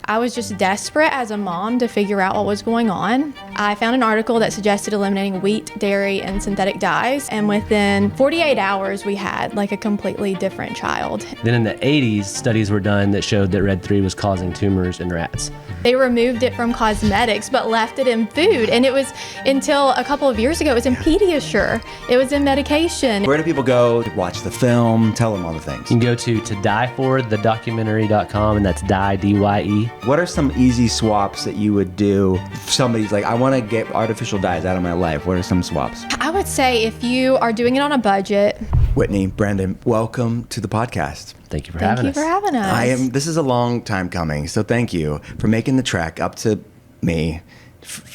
I was just desperate as a mom to figure out what was going on. I found an article that suggested eliminating wheat, dairy, and synthetic dyes, and within 48 hours we had like a completely different child. Then in the 80s, studies were done that showed that red 3 was causing tumors in rats. They removed it from cosmetics but left it in food, and it was until a couple of years ago it was in Pediasure, it was in medication. Where do people go to watch the film? Tell them all the things. You can go to die for thedocumentary.com, and that's die, D-Y-E. What are some easy swaps that you would do if somebody's like, I want to get artificial dyes out of my life? What are some swaps? I would say if you are doing it on a budget. Whitney, Brandon, welcome to the podcast. Thank you for having us. Thank you for having us. This is a long time coming, so thank you for making the trek up to me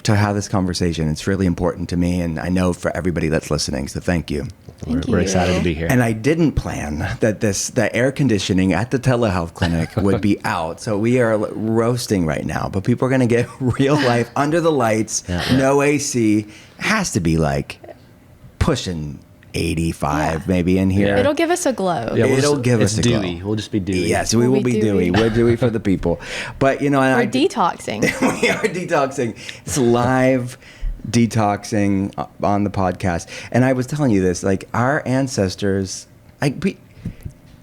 to have this conversation. It's really important to me, and I know for everybody that's listening, so thank you. We're excited to be here. And I didn't plan that the air conditioning at the telehealth clinic would be out. So we are roasting right now, but people are going to get real life under the lights, no AC. It has to be like pushing 85 maybe in here. It'll give us a glow. Yeah, It'll give us a glow. Dewy. We'll just be dewy. Yes, we will be dewy. We're dewy for the people. But, and we're detoxing. We are detoxing. It's live detoxing on the podcast. And I was telling you this, like our ancestors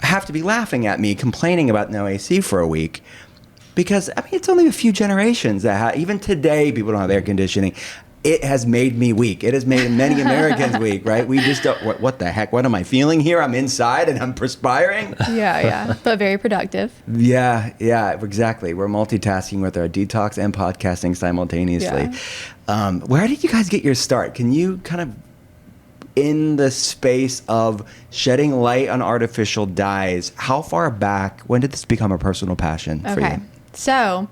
have to be laughing at me complaining about no AC for a week, because I mean it's only a few generations that even today people don't have air conditioning. It has made me weak. It has made many Americans weak, right? We just don't, what the heck? What am I feeling here? I'm inside and I'm perspiring. Yeah, but very productive. Yeah, exactly. We're multitasking with our detox and podcasting simultaneously. Yeah. Where did you guys get your start? Can you kind of, in the space of shedding light on artificial dyes, how far back, when did this become a personal passion for you? So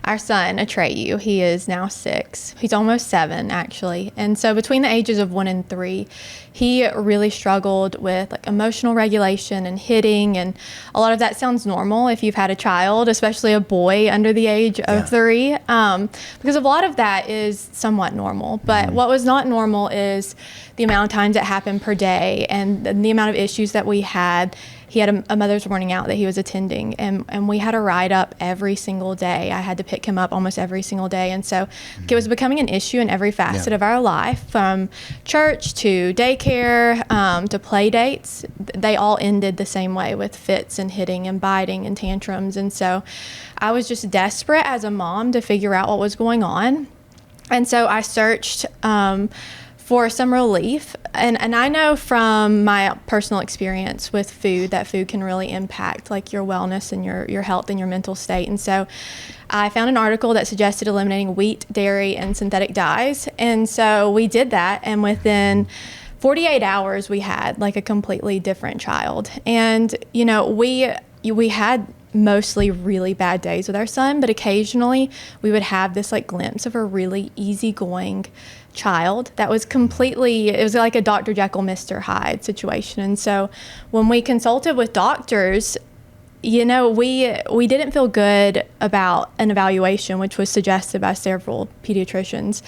our son, Atreyu, he is now 6. He's almost 7, actually. And so between the ages of 1 and 3, he really struggled with like emotional regulation and hitting. And a lot of that sounds normal if you've had a child, especially a boy under the age of 3, because a lot of that is somewhat normal. But what was not normal is the amount of times it happened per day and the amount of issues that we had. He had a mother's morning out that he was attending, and we had a ride up every single day. I had to pick him up almost every single day. And so it was becoming an issue in every facet of our life, from church to daycare to play dates. They all ended the same way, with fits and hitting and biting and tantrums. And so I was just desperate as a mom to figure out what was going on. And so I searched for some relief. And I know from my personal experience with food that food can really impact like your wellness and your health and your mental state. And so I found an article that suggested eliminating wheat, dairy, and synthetic dyes. And so we did that, and within 48 hours we had like a completely different child. And we had mostly really bad days with our son, but occasionally we would have this like glimpse of a really easygoing child that was it was like a Dr. Jekyll, Mr. Hyde situation. And so when we consulted with doctors, we didn't feel good about an evaluation, which was suggested by several pediatricians,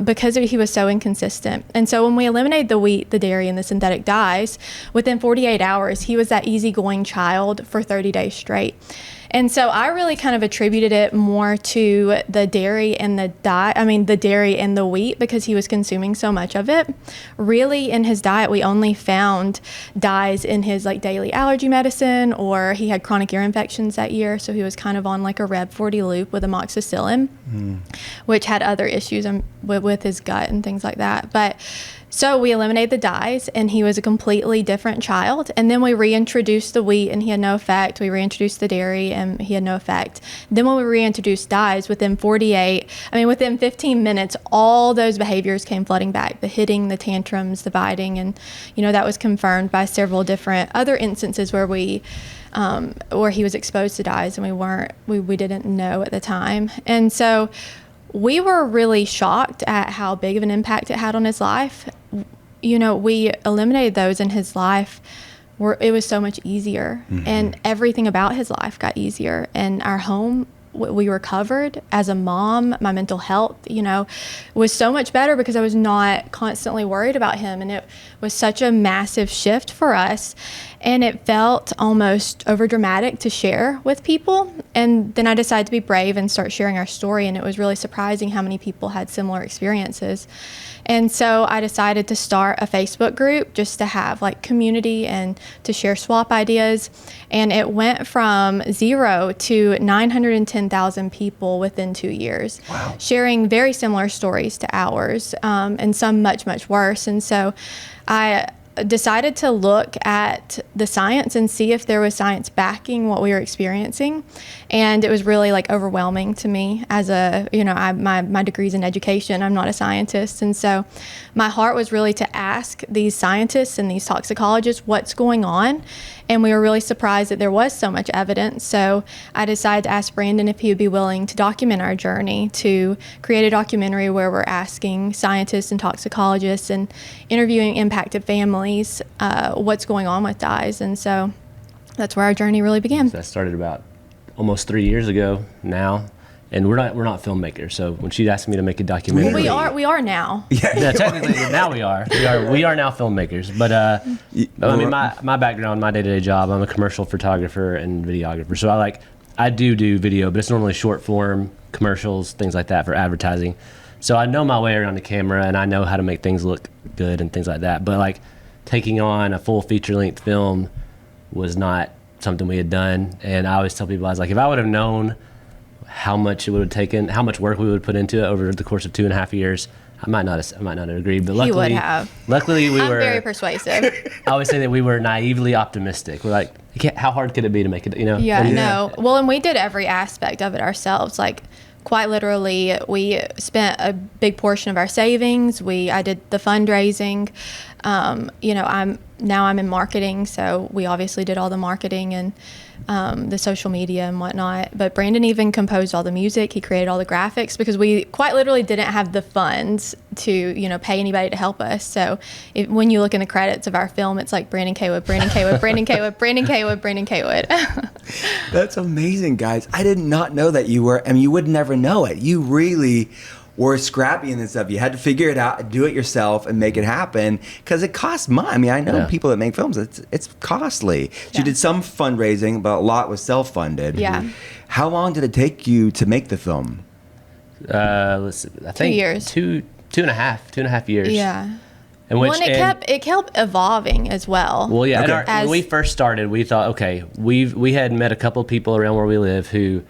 because he was so inconsistent. And so when we eliminated the wheat, the dairy, and the synthetic dyes, within 48 hours, he was that easygoing child for 30 days straight. And so I really kind of attributed it more to the dairy and the dairy and the wheat, because he was consuming so much of it. Really, in his diet, we only found dyes in his like daily allergy medicine, or he had chronic ear infections that year, so he was kind of on like a Reb 40 loop with amoxicillin, which had other issues with his gut and things like that. But so we eliminated the dyes, and he was a completely different child. And then we reintroduced the wheat, and he had no effect. We reintroduced the dairy, and he had no effect. Then when we reintroduced dyes, within 15 minutes, all those behaviors came flooding back: the hitting, the tantrums, the biting. And, that was confirmed by several different other instances where he was exposed to dyes, and we didn't know at the time. And so we were really shocked at how big of an impact it had on his life. We eliminated those in his life. It was so much easier, and everything about his life got easier. And our home we recovered. As a mom, my mental health, was so much better because I was not constantly worried about him. And it was such a massive shift for us. And it felt almost overdramatic to share with people. And then I decided to be brave and start sharing our story. And it was really surprising how many people had similar experiences. And so I decided to start a Facebook group just to have like community and to share swap ideas. And it went from 0 to 910,000 people within 2 years, wow, sharing very similar stories to ours, and some much, much worse. And so I decided to look at the science and see if there was science backing what we were experiencing. And it was really like overwhelming to me as my degree's in education. I'm not a scientist. And so my heart was really to ask these scientists and these toxicologists what's going on. And we were really surprised that there was so much evidence. So I decided to ask Brandon if he would be willing to document our journey, to create a documentary where we're asking scientists and toxicologists and interviewing impacted families what's going on with dyes. And so that's where our journey really began. So that started about almost 3 years ago now. And we're not filmmakers, so when she asked me to make a documentary, we are now. Yeah, technically now we are now filmmakers. But I mean, my background, my day-to-day job, I'm a commercial photographer and videographer. So I do video, but it's normally short form commercials, things like that for advertising. So I know my way around the camera, and I know how to make things look good and things like that. But like taking on a full feature-length film was not something we had done. And I always tell people, I was like, if I would have known how much it would have taken, how much work we would put into it over the course of 2.5 years, I might not have agreed. But luckily, he would have. Luckily, I'm very persuasive. I always say that we were naively optimistic. We're like, how hard could it be to make it? Yeah, no. Well, and we did every aspect of it ourselves. Like, quite literally, we spent a big portion of our savings. I did the fundraising. I'm in marketing, so we obviously did all the marketing and the social media and whatnot. But Brandon even composed all the music. He created all the graphics because we quite literally didn't have the funds to, pay anybody to help us. So when you look in the credits of our film, it's like Brandon Cawood, Brandon Cawood, Brandon Cawood, Brandon Cawood, Brandon Cawood. That's amazing, guys. I did not know that you were, you would never know it. You really were scrappy in this stuff. You had to figure it out, do it yourself, and make it happen because it costs money. I know people that make films. It's costly. So you did some fundraising, but a lot was self-funded. Yeah. How long did it take you to make the film? Let's see, I think 2 years. two and a half years. Yeah. It kept evolving as well. Well, yeah. Okay. When we first started, we thought, okay, we had met a couple of people around where we live who,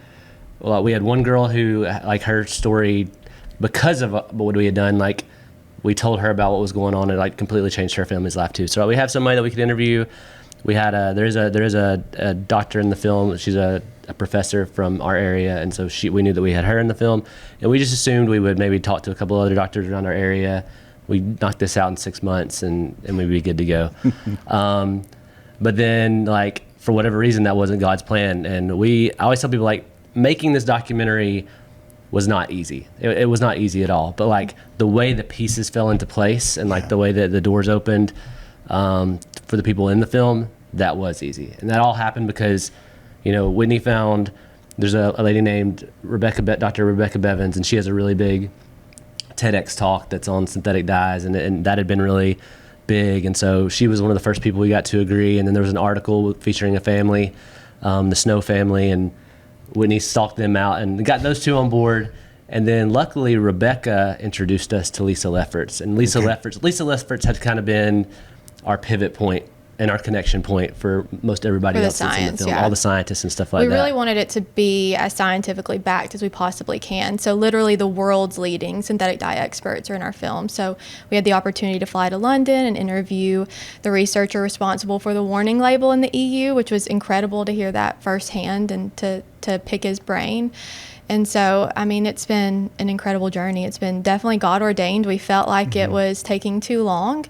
we had one girl who, her story, because of what we had done, we told her about what was going on, and completely changed her family's life too. So we have somebody that we could interview. We had there is a doctor in the film. She's a professor from our area, and so we knew that we had her in the film, and we just assumed we would maybe talk to a couple other doctors around our area. We knocked this out in 6 months, and we'd be good to go. But then, for whatever reason, that wasn't God's plan, and I always tell people making this documentary was not easy. It was not easy at all. But the way the pieces fell into place and the way that the doors opened for the people in the film, that was easy. And that all happened because, Whitney found, there's a lady named Dr. Rebecca Bevins, and she has a really big TEDx talk that's on synthetic dyes, and that had been really big. And so she was one of the first people we got to agree. And then there was an article featuring a family, the Snow family, and Whitney stalked them out and got those two on board. And then luckily Rebecca introduced us to Lisa Lefferts. And Lisa Lefferts had kind of been our pivot point and our connection point for most everybody else that's in the film, all the scientists and stuff like that. We really wanted it to be as scientifically backed as we possibly can. So literally the world's leading synthetic dye experts are in our film. So we had the opportunity to fly to London and interview the researcher responsible for the warning label in the EU, which was incredible to hear that firsthand and to pick his brain. And so, it's been an incredible journey. It's been definitely God ordained. We felt like it was taking too long.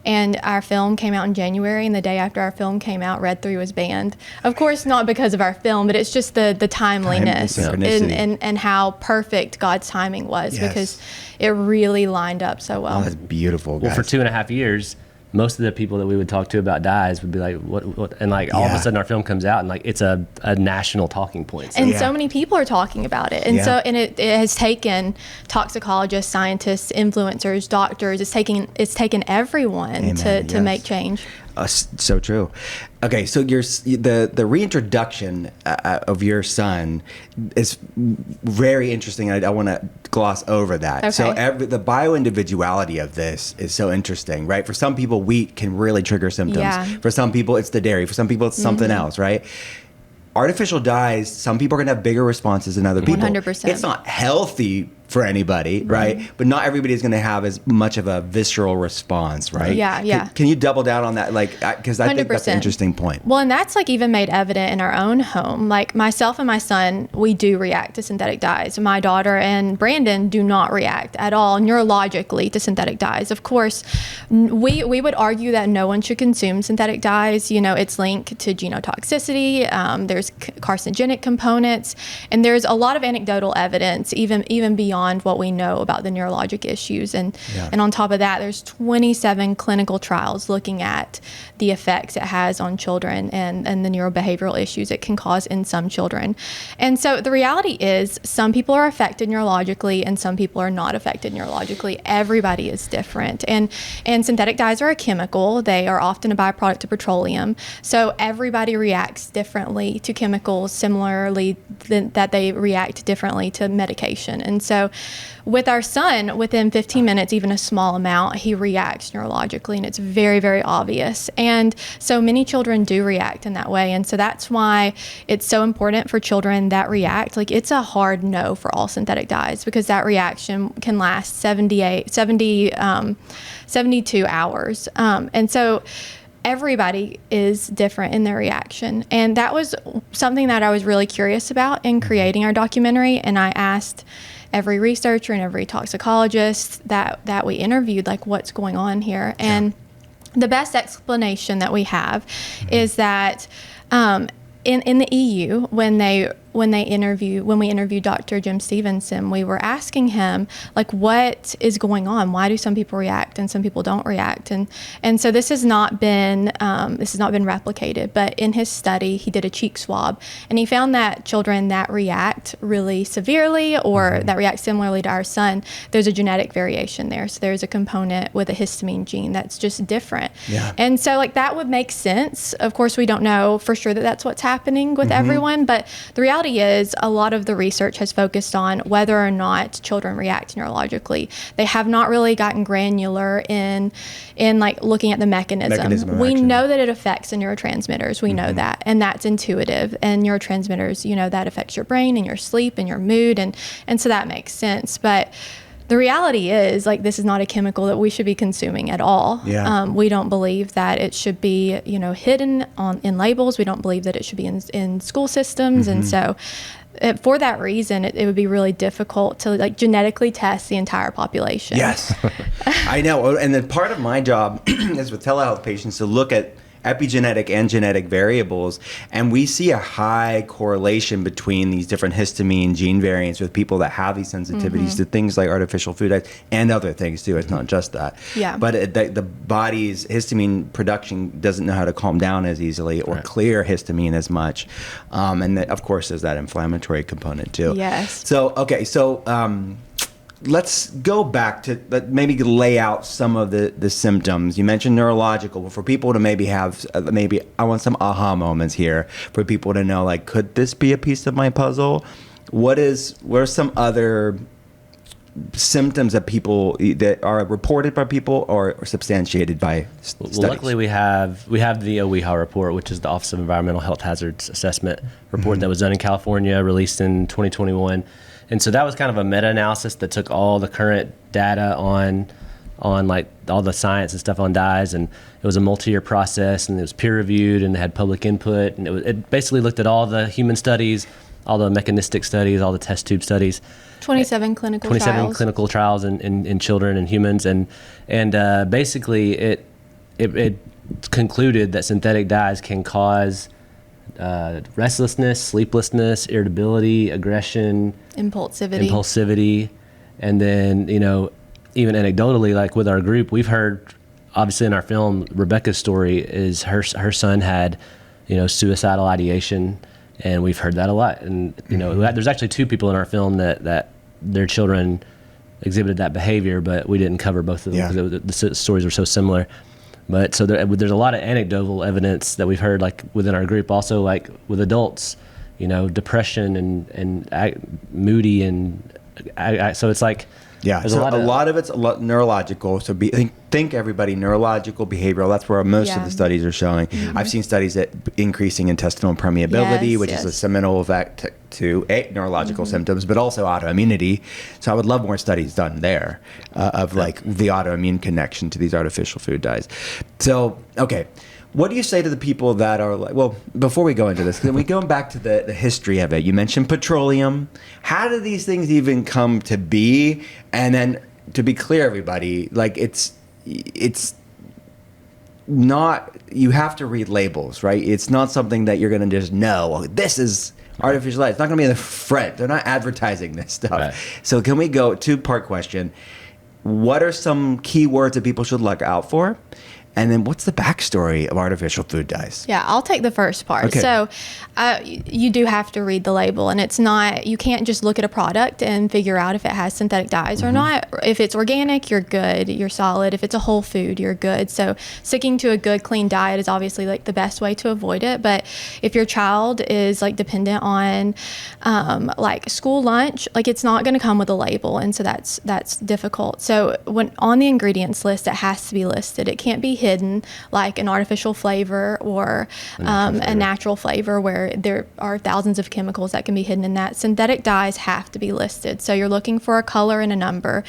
And our film came out in January, and the day after our film came out, Red 3 was banned. Of course, not because of our film, but it's just the timeliness and how perfect God's timing was, because it really lined up so well. Oh, that's beautiful, guys. Well, for 2.5 years, most of the people that we would talk to about dyes would be like, what? And like all of a sudden our film comes out and like it's a national talking point. So. And so many people are talking about it. And Yeah. it has taken toxicologists, scientists, influencers, doctors, it's taken everyone Amen, to yes. make change. So true. Okay, so the reintroduction of your son is very interesting. I want to gloss over that. Okay. So the bioindividuality of this is so interesting, right? For some people, wheat can really trigger symptoms. Yeah. For some people, it's the dairy. For some people, it's something else, right? Artificial dyes, some people are going to have bigger responses than other people. 100%. It's not healthy for anybody, right? But not everybody is going to have as much of a visceral response, right? Yeah. Can you double down on that? Like, because I think that's an 100%. interesting point. Well, and that's like even made evident in our own home. Like myself and my son, we do react to synthetic dyes. My daughter and Brandon do not react at all neurologically to synthetic dyes. Of course, we would argue that no one should consume synthetic dyes. You know, it's linked to genotoxicity. There's carcinogenic components, and there's a lot of anecdotal evidence, even beyond what we know about the neurologic issues. And on top of that, there's 27 clinical trials looking at the effects it has on children and the neurobehavioral issues it can cause in some children. And so the reality is some people are affected neurologically and some people are not affected neurologically. Everybody is different. And synthetic dyes are a chemical. They are often a byproduct of petroleum. So everybody reacts differently to chemicals, similarly that they react differently to medication. And so with our son, within 15 minutes, even a small amount, he reacts neurologically, and it's very, very obvious. And so many children do react in that way. And so that's why it's so important for children that react. Like, it's a hard no for all synthetic dyes because that reaction can last 72 hours. And so everybody is different in their reaction. And that was something that I was really curious about in creating our documentary. And I asked every researcher and every toxicologist that we interviewed, like, what's going on here? And the best explanation that we have is that in the EU, when we interviewed Dr. Jim Stevenson, we were asking him, like, what is going on? Why do some people react and some people don't react? And so this has not been replicated. But in his study, he did a cheek swab, and he found that children that react really severely or that react similarly to our son, there's a genetic variation there. So there's a component with a histamine gene that's just different. Yeah. And so, like, that would make sense. Of course, we don't know for sure that that's what's happening with everyone, but the reality is a lot of the research has focused on whether or not children react neurologically. They have not really gotten granular in like looking at the mechanism of we action. Know that it affects the neurotransmitters. We know that, and that's intuitive. And neurotransmitters, you know, that affects your brain and your sleep and your mood, and so that makes sense. But the reality is, like, this is not a chemical that we should be consuming at all. Yeah. We don't believe that it should be, you know, hidden in labels. We don't believe that it should be in school systems. And so for that reason, it would be really difficult to, like, genetically test the entire population. Yes, I know. And then part of my job is with telehealth patients to look at epigenetic and genetic variables, and we see a high correlation between these different histamine gene variants with people that have these sensitivities to things like artificial food dyes and other things too. It's not just that. Yeah. But the body's histamine production doesn't know how to calm down as easily or clear histamine as much, and of course there's that inflammatory component too. Yes. So let's go back to maybe lay out some of the symptoms. You mentioned neurological, but for people to maybe have, I want some aha moments here for people to know, like, could this be a piece of my puzzle? What are some other symptoms that are reported by people or substantiated by studies? Well, luckily we have the OEHA report, which is the Office of Environmental Health Hazards Assessment report that was done in California, released in 2021. And so that was kind of a meta-analysis that took all the current data on like all the science and stuff on dyes, and it was a multi-year process, and it was peer-reviewed, and it had public input, and it basically looked at all the human studies, all the mechanistic studies, all the test tube studies. 27 clinical trials in children and humans, and basically it concluded that synthetic dyes can cause restlessness, sleeplessness, irritability, aggression, impulsivity, and then, you know, even anecdotally, like with our group, we've heard obviously in our film, Rebecca's story is her son had, suicidal ideation, and we've heard that a lot. And, there's actually 2 people in our film that their children exhibited that behavior, but we didn't cover both of them because the stories were so similar. But so there's a lot of anecdotal evidence that we've heard, like within our group, also like with adults, depression and moody, and so it's like there's so a lot of it's neurological. So think everybody neurological, behavioral. That's where most of the studies are showing. I've seen studies that increasing intestinal permeability, which is a seminal effect to neurological symptoms, but also autoimmunity. So I would love more studies done there of like the autoimmune connection to these artificial food dyes. So, okay. What do you say to the people that are like, well, before we go into this, can we go back to the history of it? You mentioned petroleum. How do these things even come to be? And then to be clear, everybody, like it's not, you have to read labels, right? It's not something that you're going to just know, this is artificial light. It's not going to be in the front. They're not advertising this stuff. Right. So can we go, 2-part question. What are some key words that people should look out for? And then what's the backstory of artificial food dyes? Yeah, I'll take the first part. Okay. So you do have to read the label, and it's not, you can't just look at a product and figure out if it has synthetic dyes or not. If it's organic, you're good, you're solid. If it's a whole food, you're good. So sticking to a good, clean diet is obviously like the best way to avoid it. But if your child is like dependent on like school lunch, like it's not going to come with a label. And so that's difficult. So when on the ingredients list, it has to be listed. It can't be hidden like an artificial flavor or a natural flavor where there are thousands of chemicals that can be hidden in that. Synthetic dyes have to be listed. So you're looking for a color and a number,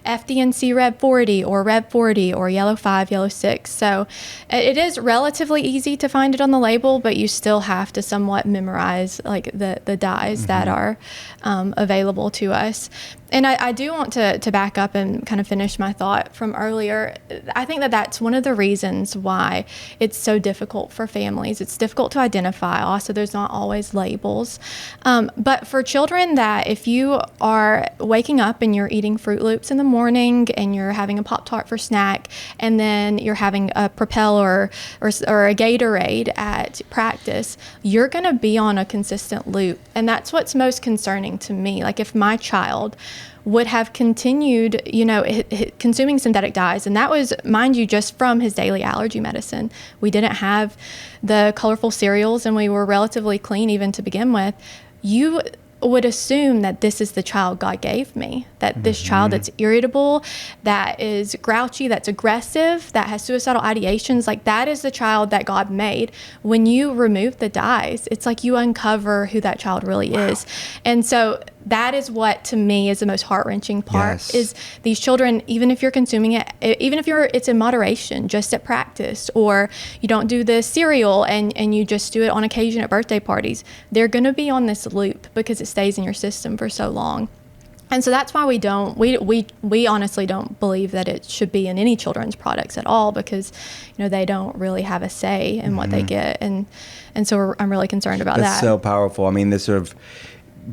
FD&C Red 40 or Red 40 or Yellow 5, Yellow 6. So it is relatively easy to find it on the label, but you still have to somewhat memorize like the dyes that are available to us. And I do want to back up and kind of finish my thought from earlier. I think that's one of the reasons why it's so difficult for families. It's difficult to identify. Also, there's not always labels. But for children that if you are waking up and you're eating Fruit Loops in the morning and you're having a Pop-Tart for snack and then you're having a Propel or a Gatorade at practice, you're going to be on a consistent loop. And that's what's most concerning to me. Like if my child would have continued, consuming synthetic dyes. And that was, mind you, just from his daily allergy medicine. We didn't have the colorful cereals and we were relatively clean even to begin with. You would assume that this is the child God gave me, that this child that's irritable, that is grouchy, that's aggressive, that has suicidal ideations, like that is the child that God made. When you remove the dyes, it's like you uncover who that child really is. And so that is what to me is the most heart-wrenching part is these children, even if you're consuming it, even if it's in moderation, just at practice, or you don't do the cereal and you just do it on occasion at birthday parties, they're going to be on this loop because it stays in your system for so long. And so that's why we honestly don't believe that it should be in any children's products at all, because they don't really have a say in what they get, and so I'm really concerned about that. That's so powerful. I mean, this sort of,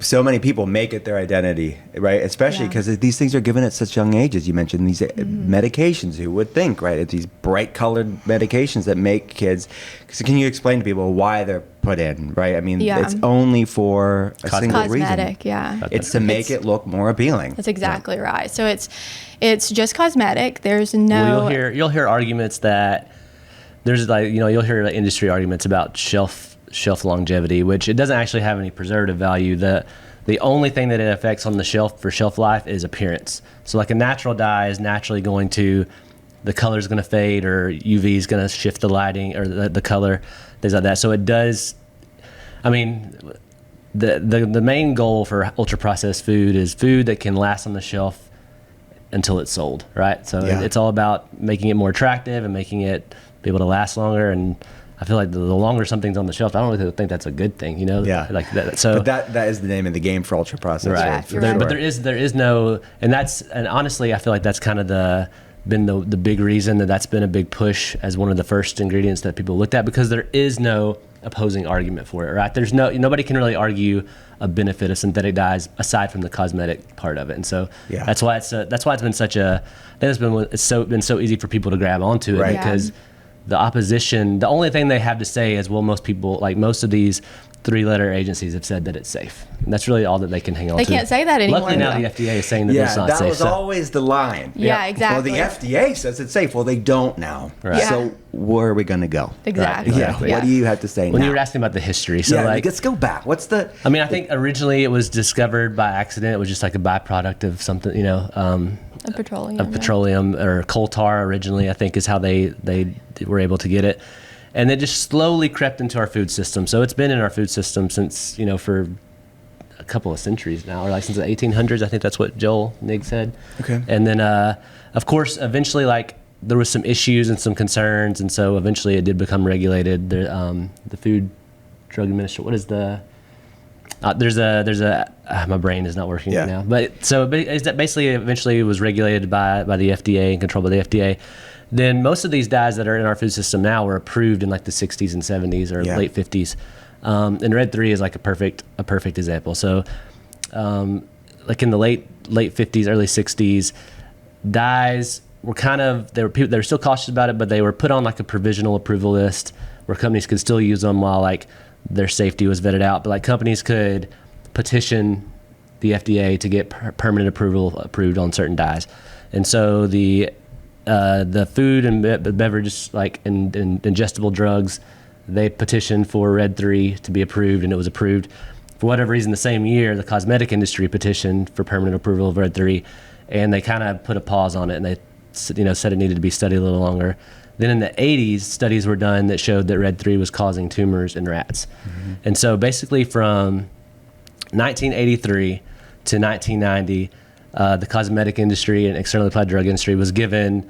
so many people make it their identity, right? Especially because these things are given at such young ages. You mentioned these medications. Who would think, right? It's these bright colored medications that make kids. So can you explain to people why they're put in, right? I mean, it's only for a single reason. Cosmetic, It's to make it look more appealing. That's exactly right. So it's just cosmetic. There's no. Well, you'll hear arguments that there's you'll hear industry arguments about shelf longevity, which it doesn't actually have any preservative value. The only thing that it affects on the shelf for shelf life is appearance. So like a natural dye is naturally going to, the color's going to fade, or UV is going to shift the lighting or the color, things like that. So it does, I mean, the main goal for ultra processed food is food that can last on the shelf until it's sold, right? So it's all about making it more attractive and making it be able to last longer. And I feel like the longer something's on the shelf, I don't really think that's a good thing, like that. So, but that is the name of the game for ultra processed, right? Sure. But there is no, and honestly, I feel like that's kind of been the big reason that's been a big push as one of the first ingredients that people looked at, because there is no opposing argument for it, right? There's nobody can really argue, benefit of synthetic dyes aside from the cosmetic part of it. And so Yeah. that's why it's been such a, I think been so easy for people to grab onto it, Right. because the opposition, the only thing they have to say is, well, most people, like most of these 3-letter agencies have said that it's safe. And that's really all that they can hang on to. They can't say that anymore. Luckily now though. the FDA is saying that it's not that safe. was always the line. Yeah, exactly. Well, the FDA says it's safe. Well, they don't now. Right. Yeah. So where are we going to go? Exactly. Right. Yeah. Yeah. What do you have to say When now? you were asking about the history, so yeah, like, let's go back. What's the? I mean, I think originally it was discovered by accident. It was just like a byproduct of something, Of petroleum. of petroleum or coal tar originally, I think is how they were able to get it. And it just slowly crept into our food system. So it's been in our food system since, for a couple of centuries now, or like since the 1800s. I think that's what Joel Nigg said. Okay. And then, of course, eventually, like, there was some issues and some concerns. And so eventually it did become regulated. The Food Drug Administration, what is the... my brain is not working Yeah. now. But it's that basically eventually it was regulated by the FDA and controlled by the FDA. Then most of these dyes that are in our food system now were approved in like the 60s and 70s or Yeah. late 50s. And Red 3 is like a perfect example. So like in the late 50s, early 60s, dyes were they were still cautious about it, but they were put on like a provisional approval list where companies could still use them while like their safety was vetted out. But like companies could petition the FDA to get permanent approval approved on certain dyes. And so the food and beverages, like in ingestible drugs, they petitioned for Red 3 to be approved, and it was approved. For whatever reason, the same year, the cosmetic industry petitioned for permanent approval of Red 3, and they kind of put a pause on it, and they said it needed to be studied a little longer. Then in the 80s, studies were done that showed that Red 3 was causing tumors in rats. Mm-hmm. And so basically from 1983 to 1990, the cosmetic industry and externally applied drug industry was given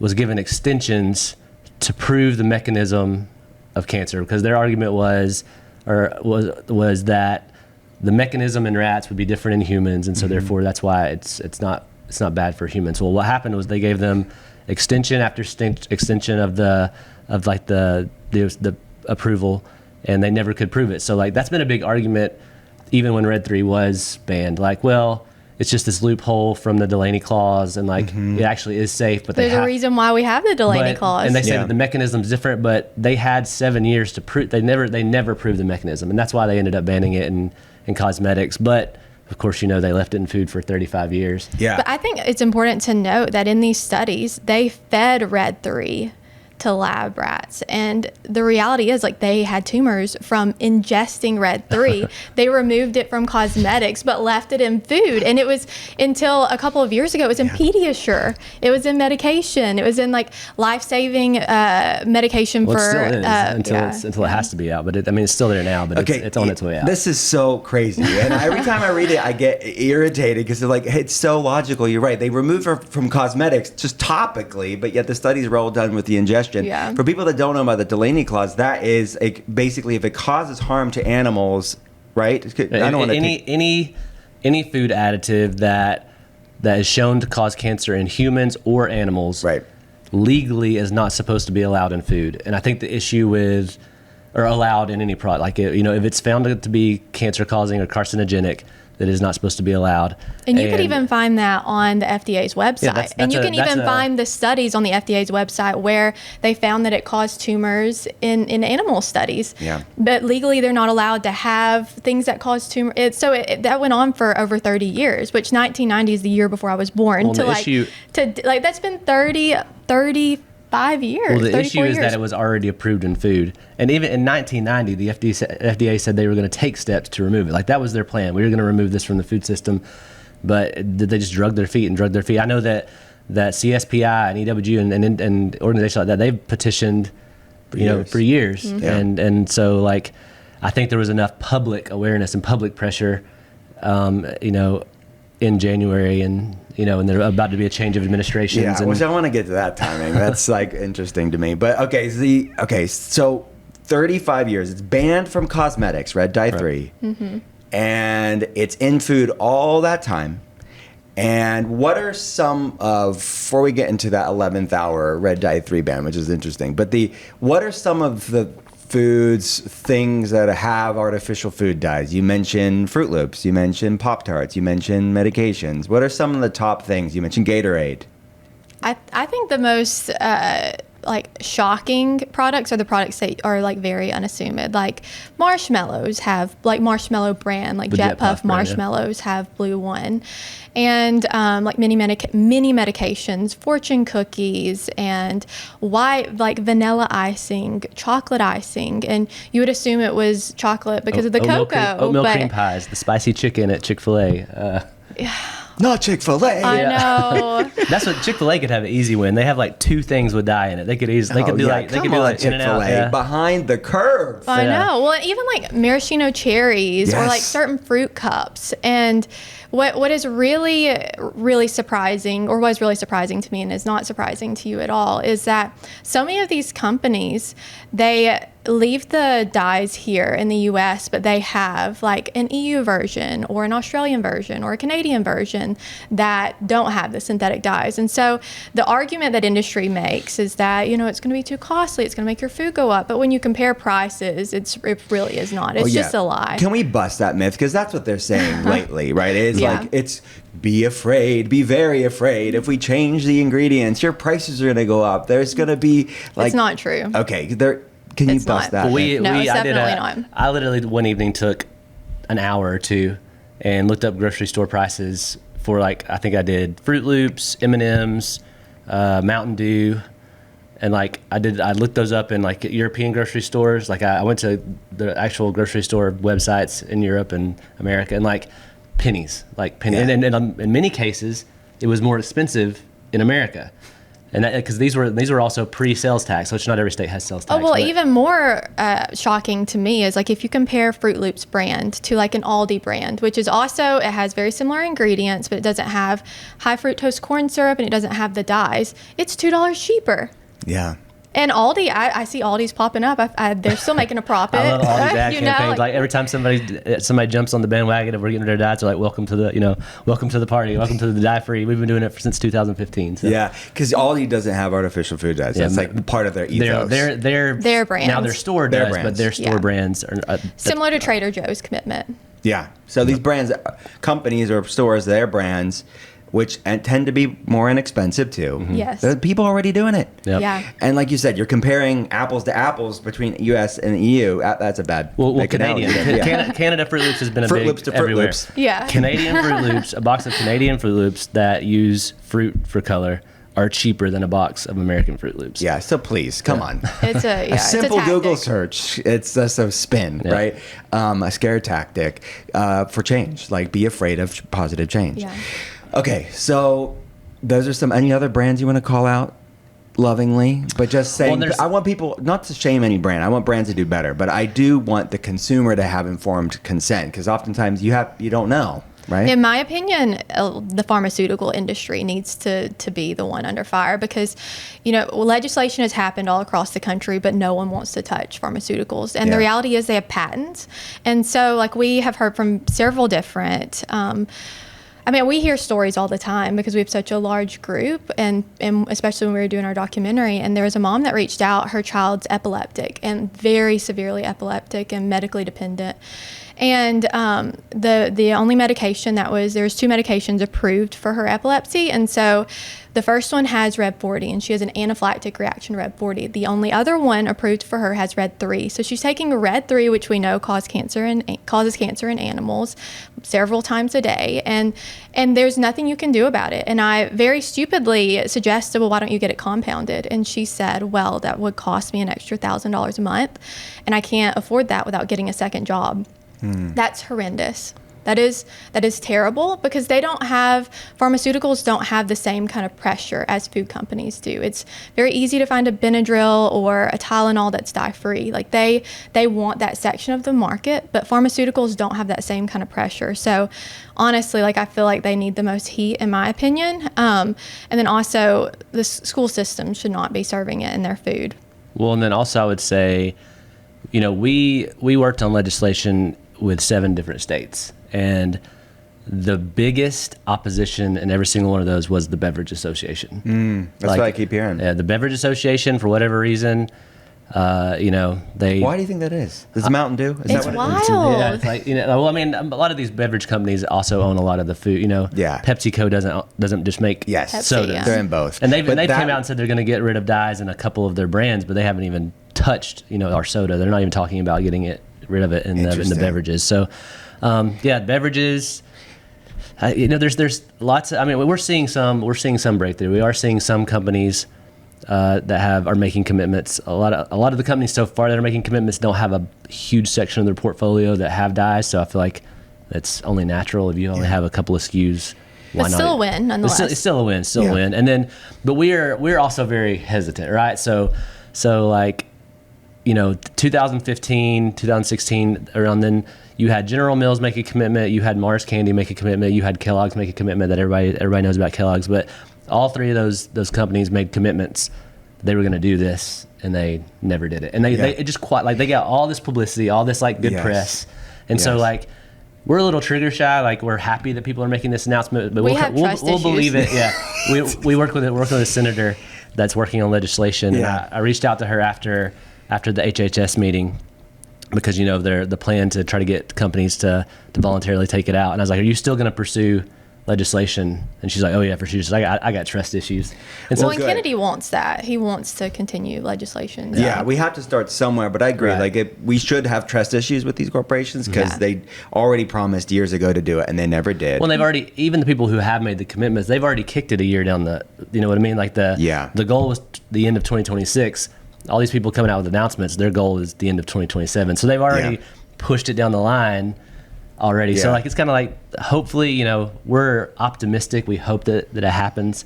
extensions to prove the mechanism of cancer, because their argument was that the mechanism in rats would be different in humans, and so therefore that's why it's not bad for humans. Well, what happened was they gave them extension after extension of the approval, and they never could prove it. So like that's been a big argument even when Red 3 was banned. Like, well, it's just this loophole from the Delaney clause, and like it actually is safe. But There's a reason why we have the Delaney clause. And they said that the mechanism is different, but they had 7 years to prove. They never proved the mechanism, and that's why they ended up banning it in cosmetics. But of course, they left it in food for 35 years. Yeah. But I think it's important to note that in these studies, they fed Red 3 to lab rats, and the reality is like they had tumors from ingesting Red 3. They removed it from cosmetics but left it in food, and it was until a couple of years ago it was in Pediasure, it was in medication, it was in like life-saving medication Well, for it still is until it has to be out, but it's still there now, but it's on its way out. This is so crazy, and every time I read it I get irritated because it's so logical. You're right, they remove it from cosmetics just topically, but yet the studies were all done with the ingestion. Yeah. For people that don't know about the Delaney clause, that is basically if it causes harm to animals, right? I don't want to any food additive that is shown to cause cancer in humans or animals, right, legally is not supposed to be allowed in food. And I think the issue with, or allowed in any product, like if it's found to be cancer causing or carcinogenic, that is not supposed to be allowed. And you could even find that on the FDA's website. that's and you a- can that's even a- find the studies on the FDA's website where they found that it caused tumors in animal studies. Yeah. But legally, they're not allowed to have things that cause tumor. That went on for over 30 years, which 1990 is the year before I was born. Well, That's been 35 years. Well, the 34 issue is years. that it was already approved in food. And even in 1990, the FDA said they were going to take steps to remove it. Like, that was their plan. We were going to remove this from the food system. But they just drug their feet. I know that CSPI and EWG and organizations like that, they've petitioned, for years. Mm-hmm. And so, like, I think there was enough public awareness and public pressure, in January, and there's about to be a change of administrations. Yeah, which I want to get to that timing. That's interesting to me. But so 35 years. It's banned from cosmetics, Red Dye 3. Mm-hmm. And it's in food all that time. And what are some of, before we get into that 11th hour Red Dye 3 ban, which is interesting, but what are some of the foods, things that have artificial food dyes. You mentioned Fruit Loops. You mentioned Pop-Tarts. You mentioned medications. What are some of the top things? You mentioned Gatorade. I think the most like shocking products are the products that are like very unassuming. Like marshmallows have like marshmallow brand, like The Jet Puff brand, yeah. marshmallows have Blue One, and like many medications, fortune cookies, and white like vanilla icing, chocolate icing, and you would assume it was chocolate because of the cocoa. Oatmeal but cream pies, the spicy chicken at Chick-fil-A. Not Chick-fil-A. I know. That's what Chick-fil-A could have an easy win. They have like 2 things with dye in it. They could easily, they could do like, they could do like In-N-Out. Chick-fil-A, Yeah. behind the curve. I Yeah. know. Well, and even like maraschino cherries or like Yes. certain fruit cups. And what is really, really surprising, or was really surprising to me and is not surprising to you at all, is that so many of these companies, they leave the dyes here in the US, but they have like an EU version or an Australian version or a Canadian version that don't have the synthetic dyes. And so the argument that industry makes is that, you know, it's going to be too costly, it's going to make your food go up. But when you compare prices, it really is not. It's just a lie. Can we bust that myth? Because that's what they're saying lately, right? It's Yeah. like, it's be afraid, be very afraid. If we change the ingredients, your prices are going to go up. There's going to be like... It's not true. Okay, can you It's bust not. that? Well, No, it's I did definitely not. I literally one evening took an hour or 2 and looked up grocery store prices for like, I think I did Fruit Loops, M&Ms, Mountain Dew. And like I looked those up in like European grocery stores. Like I went to the actual grocery store websites in Europe and America, and like pennies. Yeah. And in many cases, it was more expensive in America. And because these were also pre-sales tax, which not every state has sales tax. Oh, well, but- even more shocking to me is like if you compare Fruit Loops brand to like an Aldi brand, which is also, it has very similar ingredients, but it doesn't have high fructose corn syrup and it doesn't have the dyes. It's $2 cheaper. Yeah. And Aldi, I see Aldi's popping up. They're still making a profit. I love all these ad You campaigns. know, Like every time somebody jumps on the bandwagon and we're getting their diets, they're like, "Welcome to the party, welcome to the dye free." We've been doing it since 2015. So. Yeah, because Aldi doesn't have artificial food dyes. That's like part of their ethos. Their brands. Now their store Their does, brands. but their store Yeah. brands are similar to Trader Joe's commitment. Yeah. So these brands, companies or stores, their brands, which tend to be more inexpensive too. Yes. There are people already doing it. Yep. Yeah. And like you said, you're comparing apples to apples between US and EU. That's a bad Well, big Canadian. analogy. Yeah. Canada Fruit Loops has been a Fruit big Loops to Fruit everywhere. Loops. Yeah. Canadian Fruit Loops, a box of Canadian Fruit Loops that use fruit for color are cheaper than a box of American Fruit Loops. Yeah, so please, come on. It's A simple it's a Google tactic. search. It's just a spin, Yeah. right? A scare tactic for change. Like, be afraid of positive change. Yeah. Okay, so those are any other brands you want to call out lovingly? But just saying, there's- I want people not to shame any brand. I want brands to do better, but I do want the consumer to have informed consent, because oftentimes you don't know, right? In my opinion, the pharmaceutical industry needs to be the one under fire because, you know, legislation has happened all across the country, but no one wants to touch pharmaceuticals. And Yeah. the reality is they have patents. And so, like, we have heard from several different we hear stories all the time because we have such a large group, and especially when we were doing our documentary, and there was a mom that reached out, her child's epileptic and very severely epileptic and medically dependent. And the only medication there was 2 medications approved for her epilepsy. And so the first one has Red 40 and she has an anaphylactic reaction to Red 40. The only other one approved for her has Red 3. So she's taking Red 3, which we know causes cancer in animals several times a day. And there's nothing you can do about it. And I very stupidly suggested, well, why don't you get it compounded? And she said, well, that would cost me an extra $1,000 a month. And I can't afford that without getting a second job. That's horrendous. That is terrible because pharmaceuticals don't have the same kind of pressure as food companies do. It's very easy to find a Benadryl or a Tylenol that's dye-free. Like they want that section of the market, but pharmaceuticals don't have that same kind of pressure. So honestly, like I feel like they need the most heat in my opinion. And then also the school system should not be serving it in their food. Well, and then also I would say, you know, we worked on legislation with 7 different states, and the biggest opposition in every single one of those was the Beverage Association. That's what I keep hearing. The Beverage Association, for whatever reason, You know, they. Why do you think that is? Is it Mountain Dew? Is It's that wild. Yeah, it's like, you know, well, I mean, a lot of these beverage companies also own a lot of the food. You know, Yeah. PepsiCo doesn't just make Yes, Pepsi, sodas. yeah. they're in both. And they've But came that- out and said they're going to get rid of dyes in a couple of their brands, but they haven't even touched, you know, our soda. They're not even talking about getting rid of it in the Interesting. beverages. So, yeah, beverages. You know, there's lots of. I mean, we're seeing some breakthrough. We are seeing some companies that are making commitments. A lot of the companies so far that are making commitments don't have a huge section of their portfolio that have dyes. So I feel like it's only natural if you only have a couple of SKUs. Why But not? still a win, nonetheless. It's still a win, Yeah. a win. And then, but we're also very hesitant, right? So like, you know, 2015, 2016, around then, you had General Mills make a commitment, you had Mars Candy make a commitment, you had Kellogg's make a commitment that everybody knows about Kellogg's, but all three of those companies made commitments they were going to do this, and they never did it. And they it just quite like they got all this publicity, all this like good Yes. press, and so Yes. like. We're a little trigger shy. Like, we're happy that people are making this announcement, but We have trust we'll issues. believe it. Yeah, we work with a senator that's working on legislation. Yeah. And I reached out to her after the HHS meeting because, you know, the plan to try to get companies to voluntarily take it out. And I was like, "Are you still going to pursue legislation?" And she's like, "Oh yeah, for sure." She's like, I got trust issues. And Well, so and good. Kennedy wants that. He wants to continue legislation. Yeah, we have to start somewhere, but I agree. Right. Like, we should have trust issues with these corporations because Yeah. they already promised years ago to do it, and they never did. well, they've already, even the people who have made the commitments, they've already kicked it a year down the, you know what I mean? Like the goal was the end of 2026. All these people coming out with announcements, their goal is the end of 2027. So they've already pushed it down the line already. So Yeah. like, it's kind of like, hopefully, you know, we're optimistic. We hope that it happens.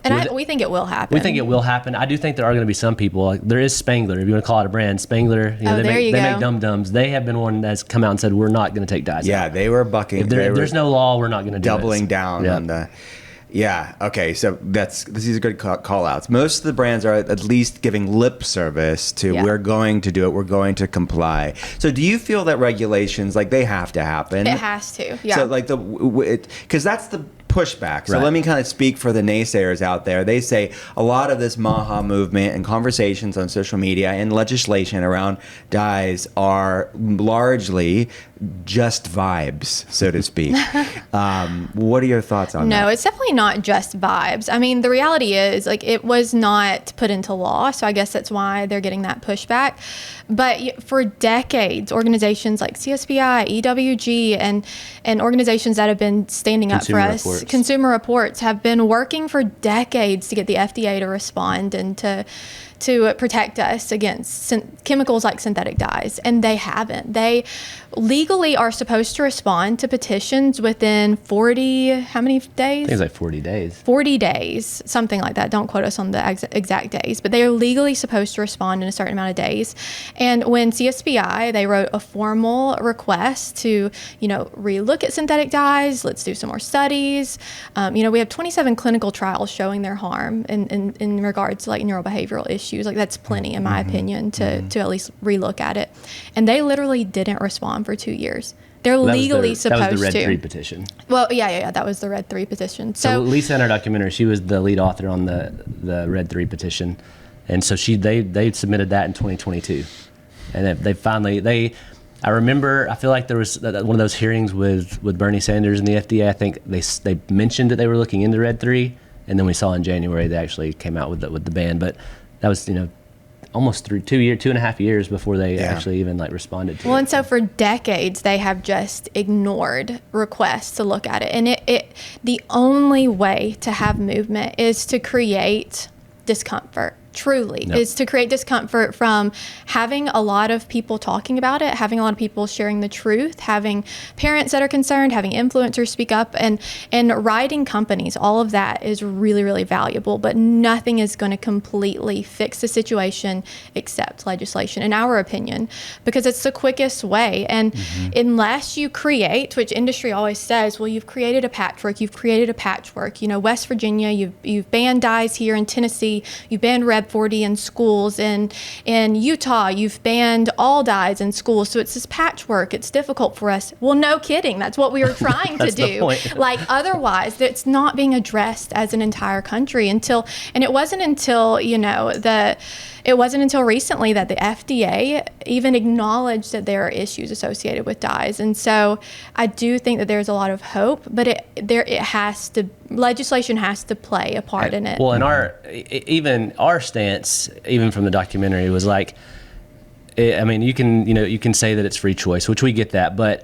And we think it will happen. We think it will happen. I do think there are going to be some people. Like, there is Spangler, if you want to call it a brand. Spangler, you know, Oh, there you they go. make Dum Dums. They have been one that's come out and said, we're not going to take dyes yeah, out. they were bucking. If they were there's no law, we're not going to do it. doubling down Yeah. on the. Yeah. Okay. So these are good call outs. Most of the brands are at least giving lip service to Yeah. we're going to do it. We're going to comply. So do you feel that regulations, like, they have to happen? It has to. Yeah. So like because that's the pushback. So Right. let me kind of speak for the naysayers out there. They say a lot of this MAHA movement and conversations on social media and legislation around dyes are largely just vibes, so to speak. What are your thoughts on that? No, it's definitely not just vibes. I mean, the reality is, like, it was not put into law, so I guess that's why they're getting that pushback. But for decades, organizations like CSBI, EWG, and organizations that have been standing up for Consumer us, Reports. Consumer Reports, have been working for decades to get the FDA to respond and to protect us against chemicals like synthetic dyes, and they haven't. They legally are supposed to respond to petitions within 40, how many days? I think it's like 40 days. 40 days, something like that. Don't quote us on the exact days, but they are legally supposed to respond in a certain amount of days. And when CSBI, they wrote a formal request to, you know, relook at synthetic dyes, let's do some more studies. You know, we have 27 clinical trials showing their harm in regards to like neurobehavioral issues. Like, that's plenty, in my opinion, to at least relook at it. And they literally didn't respond for 2 years. They're legally supposed to. That was the Red 3 petition. Well, yeah, that was the Red 3 petition. So Lisa, in her documentary, she was the lead author on the Red 3 petition, and so they submitted that in 2022, and they finally. I remember. I feel like there was one of those hearings with Bernie Sanders and the FDA. I think they mentioned that they were looking into Red 3, and then we saw in January they actually came out with the ban. But that was, you know, almost 2.5 years before they actually even like responded to it. Well, and so for decades, they have just ignored requests to look at it. And the only way to have movement is to create discomfort. Truly, is to create discomfort from having a lot of people talking about it, having a lot of people sharing the truth, having parents that are concerned, having influencers speak up, and writing companies. All of that is really, really valuable, but nothing is going to completely fix the situation except legislation, in our opinion, because it's the quickest way. And unless you create, which industry always says, well, you've created a patchwork, you know, West Virginia, you've banned dyes here in Tennessee, you've banned red WEB40 in schools. In Utah, you've banned all dyes in schools. So it's this patchwork. It's difficult for us. Well, no kidding. That's what we were trying to do. Like, otherwise, it's not being addressed as an entire country and it wasn't until, it wasn't until recently that the FDA even acknowledged that there are issues associated with dyes. And so I do think that there's a lot of hope, but legislation has to play a part in it. Well, and our stance, even from the documentary, was like, you can say that it's free choice, which we get that, but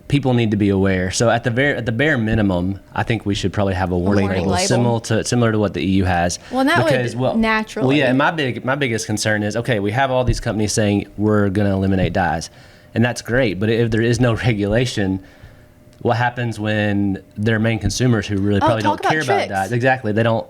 people need to be aware. So at the bare minimum, I think we should probably have a warning label similar to what the EU has. Well, that would naturally. Well, yeah. And my biggest concern is, okay, we have all these companies saying we're going to eliminate dyes, and that's great. But if there is no regulation, what happens when their main consumers, who really probably don't care about dyes, exactly, they don't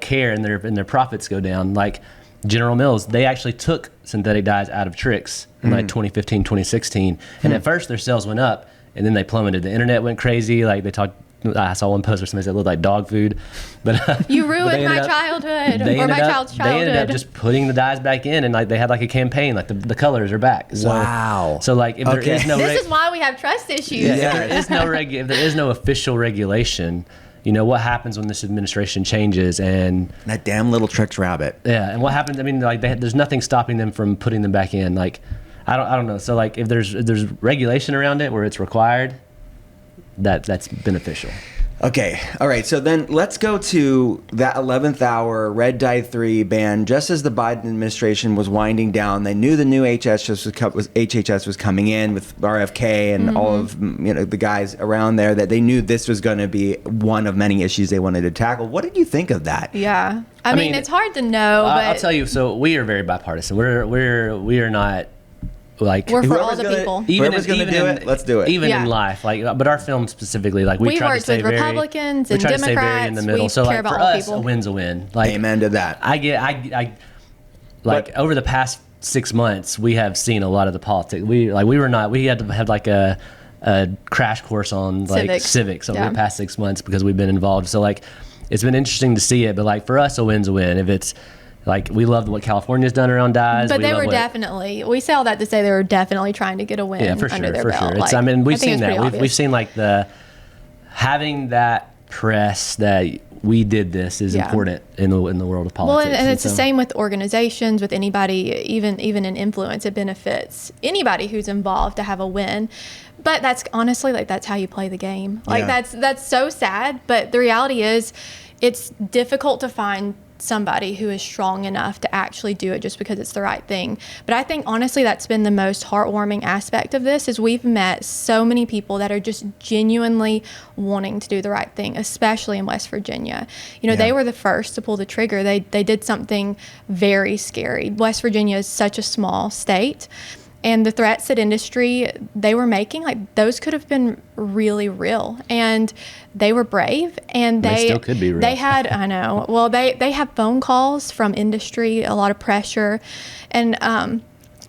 care, and their profits go down. Like General Mills, they actually took synthetic dyes out of Trix in like 2015, 2016. And at first their sales went up, and then they plummeted. The internet went crazy. Like I saw one post where somebody said it looked like dog food. But you ruined my childhood, or my child's childhood. They ended up just putting the dyes back in, and like they had like a campaign, like the colors are back. So, wow. So like if there is no this is why we have trust issues. Yeah. If there is no official regulation, what happens when this administration changes, and that damn little Trix rabbit. Yeah, and what happens? I mean, like there's nothing stopping them from putting them back in. Like, I don't know. So like, if there's regulation around it where it's required, that's beneficial. Okay, all right. So then let's go to that 11th hour red dye 3 ban. Just as the Biden administration was winding down, they knew the new HHS was coming in with RFK and all of the guys around there, that they knew this was going to be one of many issues they wanted to tackle. What did you think of that? Yeah, I mean it's hard to know. But I'll tell you. So we are very bipartisan. We are not. Like, we're for all the people. Whoever's going to do it, let's do it. Even in life, but our film specifically, like we try to stay with Republicans and Democrats. Stay very in the middle. So like for us, a win's a win. Like, amen to that. I over the past 6 months, we have seen a lot of the politics. We had to have like a crash course on like civics over the past 6 months because we've been involved. So like, it's been interesting to see it. But like for us, a win's a win. If it's like, we loved what California's done around dyes. But they were we say all that to say they were definitely trying to get a win under their belt. Sure. Like, we've seen that. We've seen like having that press that we did this is important in the world of politics. Well, and it's the same with organizations, with anybody, even in influence. It benefits anybody who's involved to have a win. But that's honestly, like, that's how you play the game. Like, that's so sad. But the reality is, it's difficult to find somebody who is strong enough to actually do it just because it's the right thing. But I think honestly that's been the most heartwarming aspect of this, is we've met so many people that are just genuinely wanting to do the right thing, especially in West Virginia. They were the first to pull the trigger. They did something very scary. West Virginia is such a small state, and the threats that industry they were making, like, those could have been really real, and they were brave, and they still could be real. They had, I know, well, they have phone calls from industry, a lot of pressure, and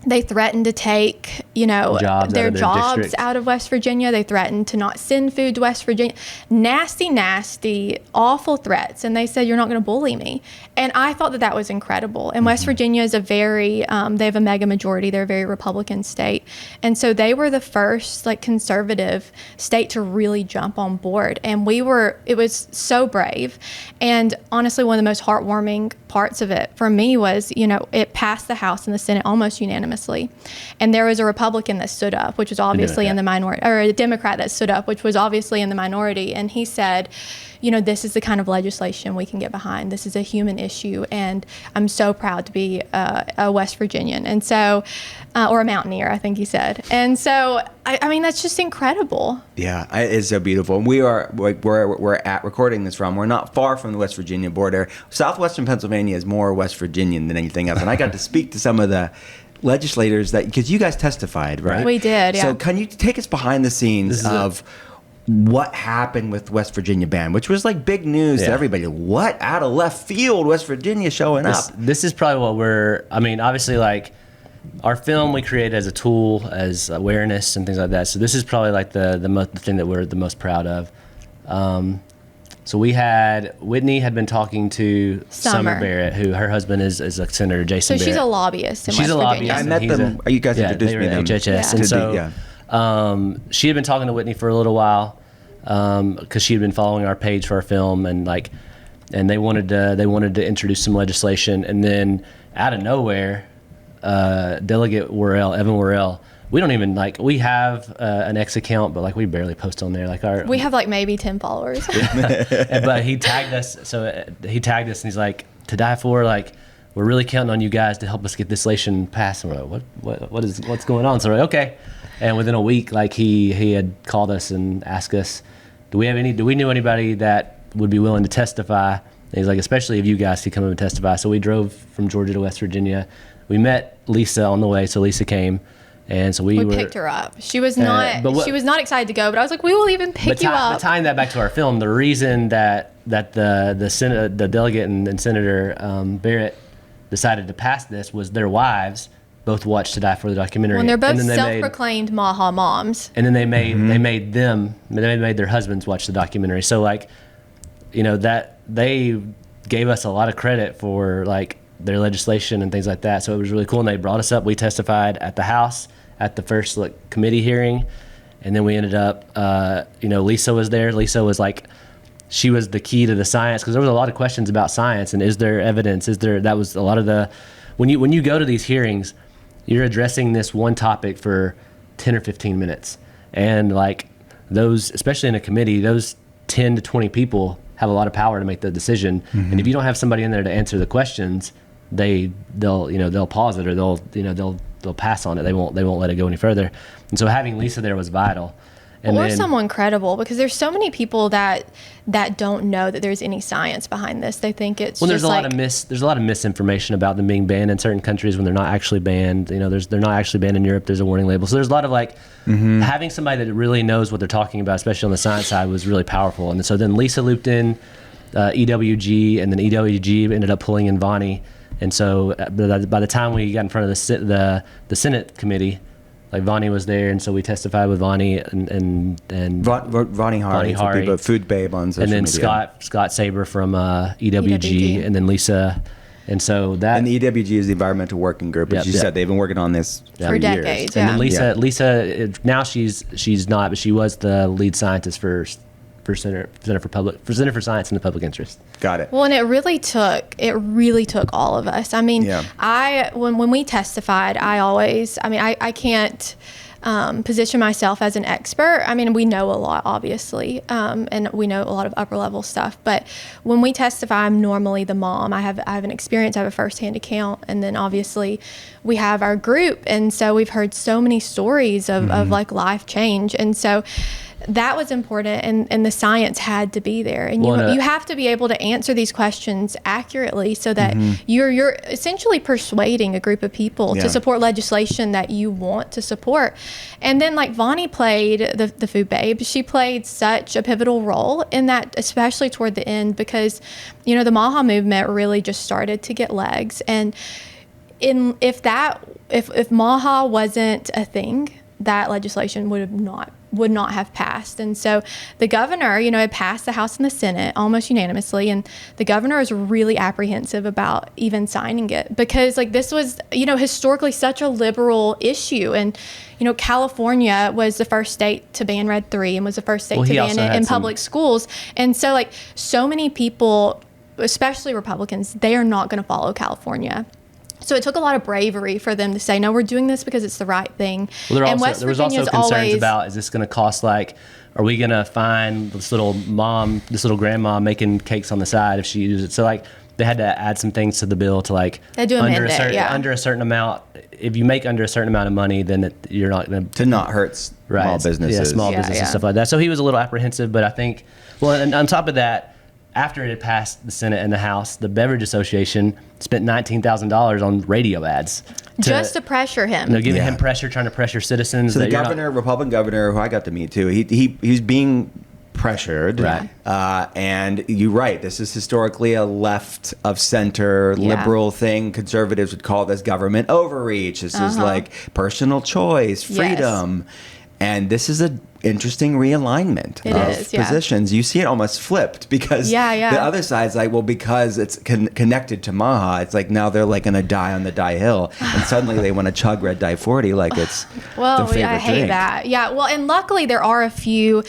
they threatened to take, their jobs out of West Virginia. They threatened to not send food to West Virginia. Nasty, awful threats. And they said, you're not going to bully me. And I thought that was incredible. And West Virginia is they have a mega majority. They're a very Republican state. And so they were the first, like, conservative state to really jump on board. And it was so brave. And honestly, one of the most heartwarming parts of it for me was, it passed the House and the Senate almost unanimously. And there was a Republican that stood up, which was obviously in the minority, or a Democrat that stood up, which was obviously in the minority. And he said, this is the kind of legislation we can get behind. This is a human issue. And I'm so proud to be a West Virginian. And so, or a Mountaineer, I think he said. And so, I mean, that's just incredible. Yeah, it's so beautiful. And we're at recording this from, we're not far from the West Virginia border. Southwestern Pennsylvania is more West Virginian than anything else. And I got to speak to some of the legislators because you guys testified, right? We did, yeah. So can you take us behind the scenes of what happened with West Virginia ban, which was like big news to everybody? What, out of left field, West Virginia showing up? This is probably what obviously, like, our film we create as a tool, as awareness and things like that. So this is probably like the thing that we're the most proud of. So Whitney had been talking to Summer Barrett, who her husband is a senator, Jason So Barrett. she's a lobbyist in She's West a Virginia. lobbyist. I met them. You guys introduced me to them. HHS. Yeah. And so she had been talking to Whitney for a little while because she had been following our page for our film, and they wanted to introduce some legislation, and then out of nowhere, Delegate Evan Worrell. We don't even we have an X account, but we barely post on there. We have maybe 10 followers. But he tagged us. So he tagged us, and he's like, "To die for." We're really counting on you guys to help us get this legislation passed. And we're like, what's going on? So we're like, okay. And within a week, he had called us and asked us, do we know anybody that would be willing to testify? And he's like, especially if you guys could come up and testify. So we drove from Georgia to West Virginia. We met Lisa on the way, so Lisa came. And so we picked her up. She was not. She was not excited to go, but I was like, "We will even pick you up." But tying that back to our film, the reason that the delegate and Senator Barrett decided to pass this was their wives both watched "To Die For" the documentary. When they're both self-proclaimed Maha moms. And then they made their husbands watch the documentary. So that they gave us a lot of credit for their legislation and things like that. So it was really cool. And they brought us up. We testified at the House at the first committee hearing. And then we ended up, Lisa was there. Lisa was she was the key to the science, because there was a lot of questions about science and is there evidence? That was a lot of the, when you go to these hearings, you're addressing this one topic for 10 or 15 minutes. And those, especially in a committee, those 10 to 20 people have a lot of power to make the decision. Mm-hmm. And if you don't have somebody in there to answer the questions, they'll pause it, or they'll pass on it. They won't let it go any further. And so having Lisa there was vital. Or someone credible, because there's so many people that don't know that there's any science behind this. They think it's there's a lot of misinformation about them being banned in certain countries when they're not actually banned. They're not actually banned in Europe. There's a warning label. So there's a lot of having somebody that really knows what they're talking about, especially on the science side, was really powerful. And so then Lisa looped in EWG, and then EWG ended up pulling in Vonnie. And so by the time we got in front of the Senate committee, Vonnie was there, and so we testified with Vonnie and Vonnie Hari, but Food Babe on social media. And then Scott Saber from EWG, and then Lisa. And so that... And the EWG is the Environmental Working Group. As you said, they've been working on this for decades. Years. Yeah. And then Lisa, now she's not, but she was the lead scientist for Center for Science in the Public Interest. Got it. Well, and it really took all of us. I mean, when we testified, I can't position myself as an expert. I mean, we know a lot, obviously, and we know a lot of upper level stuff. But when we testify, I'm normally the mom. I have an experience, I have a firsthand account, and then obviously we have our group, and so we've heard so many stories of life change, and so that was important, and the science had to be there, and you have to be able to answer these questions accurately, so that you're essentially persuading a group of people to support legislation that you want to support. And then Vonnie played the Food Babe. She played such a pivotal role in that, especially toward the end, because the Maha movement really just started to get legs, and if Maha wasn't a thing, that legislation would not have passed. And so the governor, had passed the House and the Senate almost unanimously, and the governor is really apprehensive about even signing it, because this was, historically such a liberal issue. And, California was the first state to ban Red 3 and was the first state to ban it in public schools. And so so many people, especially Republicans, they are not going to follow California. So it took a lot of bravery for them to say, no, we're doing this because it's the right thing. Well, there was also concerns about, is this going to cost, are we going to find this little grandma making cakes on the side if she uses it? So they had to add some things to the bill to under a certain amount. If you make under a certain amount of money, then you're not going to not hurt small businesses. Small businesses and stuff like that. So he was a little apprehensive, but I think, and on top of that, after it had passed the Senate and the House, the Beverage Association spent $19,000 on radio ads just to pressure him. Giving him pressure, trying to pressure citizens. So the governor, Republican governor, who I got to meet too, he's being pressured. Right. And you're right. This is historically a left of center liberal thing. Conservatives would call this government overreach. This is personal choice, freedom. Yes. And this is a interesting realignment of positions. You see it almost flipped because the other side's like, well, because it's connected to Maha, it's like now they're like going to die on the Dye Hill, and suddenly they want to chug Red Dye 40 like it's their favorite I hate drink. that. Yeah, well, and luckily there are a few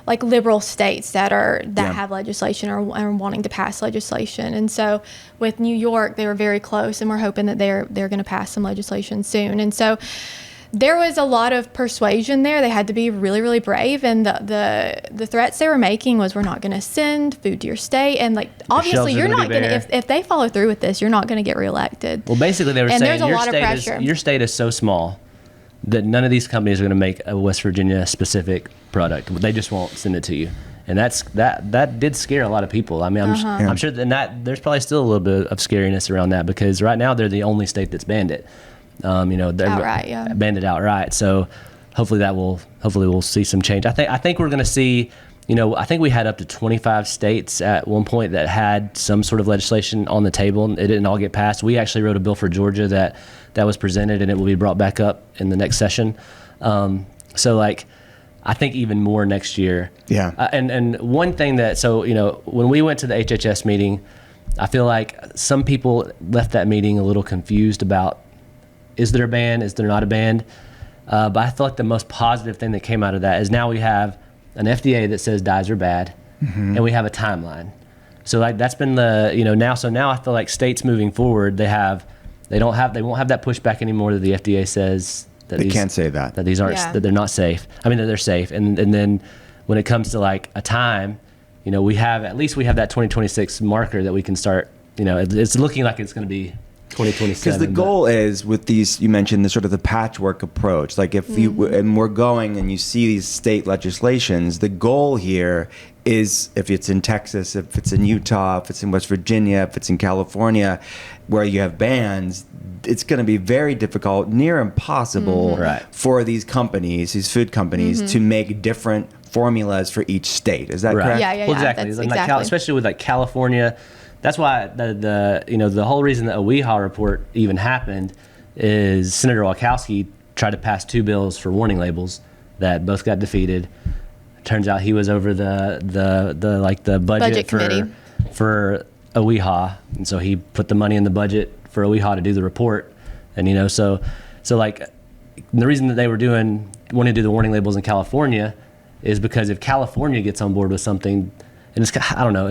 like liberal states that have legislation or are wanting to pass legislation. And so with New York, they were very close, and we're hoping that they're going to pass some legislation soon. And so there was a lot of persuasion there. They had to be really, really brave, and the threats they were making was, we're not going to send food to your state, and like obviously you're not going to, if they follow through with this, you're not going to get reelected. Well, basically they were and saying your state is so small that none of these companies are going to make a West Virginia specific product. They just won't send it to you. And that did scare a lot of people. I mean, I'm sure that there's probably still a little bit of scariness around that, because right now they're the only state that's banned it. They're outright, banned it outright. So hopefully we'll see some change. I think we're going to see, I think we had up to 25 states at one point that had some sort of legislation on the table. It didn't all get passed. We actually wrote a bill for Georgia that was presented, and it will be brought back up in the next session. So like, I think even more next year. Yeah. And one thing when we went to the HHS meeting, I feel like some people left that meeting a little confused about, is there a ban? Is there not a ban? But I feel like the most positive thing that came out of that is now we have an FDA that says dyes are bad, and we have a timeline. So like that's been now I feel like states moving forward, they won't have that pushback anymore that the FDA says that they can't say that these aren't that they're not safe. I mean that they're safe, and then when it comes to like a time, we have that 2026 marker that we can start. It's looking like it's going to be 2027. Because the goal is with these, you mentioned the sort of the patchwork approach. Like if we're going and you see these state legislations, the goal here is, if it's in Texas, if it's in Utah, if it's in West Virginia, if it's in California, where you have bans, it's going to be very difficult, near impossible for these companies, these food companies, to make different formulas for each state. Is that correct? Yeah. Well, exactly. Especially with like California. That's why the whole reason the OEHA report even happened is Senator Walkowski tried to pass 2 bills for warning labels that both got defeated. Turns out he was over the budget for OEHA, and so he put the money in the budget for OEHA to do the report. And so like the reason that they were wanting to do the warning labels in California is because if California gets on board with something, and it's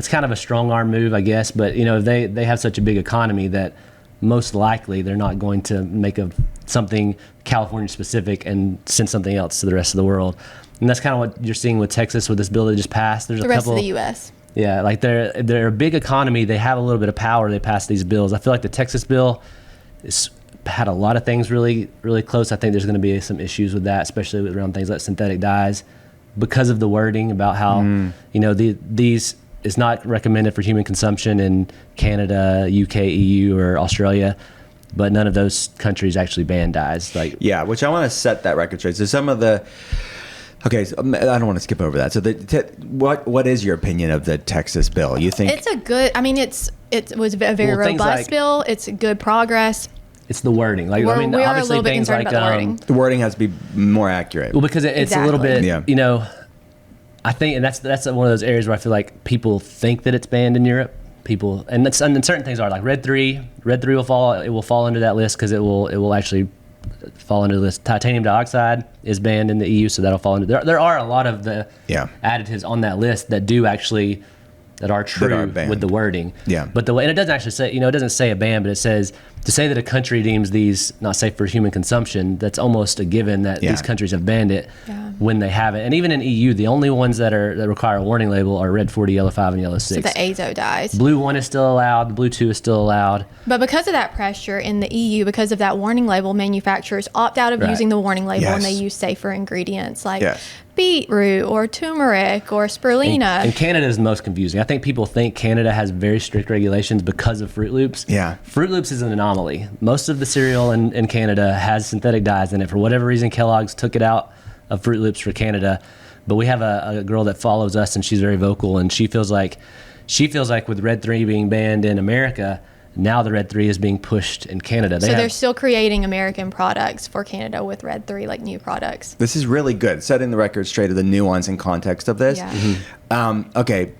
kind of a strong arm move, I guess, but they have such a big economy that most likely they're not going to make something California specific and send something else to the rest of the world. And that's kind of what you're seeing with Texas with this bill that just passed. There's the rest of the U.S. Yeah, like they're a big economy. They have a little bit of power. They pass these bills. I feel like the Texas bill had a lot of things really, really close. I think there's going to be some issues with that, especially around things like synthetic dyes, because of the wording about how these is not recommended for human consumption in Canada, UK, EU, or Australia. But none of those countries actually ban dyes. Which I want to set that record straight. So some of the so I don't want to skip over that. So what is your opinion of the Texas bill? You think it's a good? I mean, it was a very robust bill. It's good progress. It's the wording. We are a little bit concerned about the wording. The wording has to be more accurate. Well, because it's a little bit, I think, and that's one of those areas where I feel like people think that it's banned in Europe. And certain things are like Red 3 will fall under that list because it will actually fall under the list. Titanium dioxide is banned in the EU, so that'll fall under. There are a lot of the additives on that list that are true with the wording. Yeah. But and it doesn't actually say, it doesn't say a ban, but it says to say that a country deems these not safe for human consumption, that's almost a given that these countries have banned it when they haven't. And even in EU, the only ones that require a warning label are Red 40, Yellow 5, and Yellow 6. So the azo dyes. Blue 1 is still allowed. The Blue 2 is still allowed. But because of that pressure in the EU, because of that warning label, manufacturers opt out of using the warning label and they use safer ingredients like beetroot or turmeric or spirulina. And Canada is the most confusing. I think people think Canada has very strict regulations because of Fruit Loops. Yeah. Fruit Loops is an anomaly. Most of the cereal in Canada has synthetic dyes in it. For whatever reason, Kellogg's took it out of Fruit Loops for Canada. But we have a girl that follows us, and she's very vocal, and she feels like with Red 3 being banned in America, Now the Red 3 is being pushed in Canada. They're still creating American products for Canada with Red 3, like new products. This is really good, setting the record straight of the nuance and context of this. Yeah. Okay,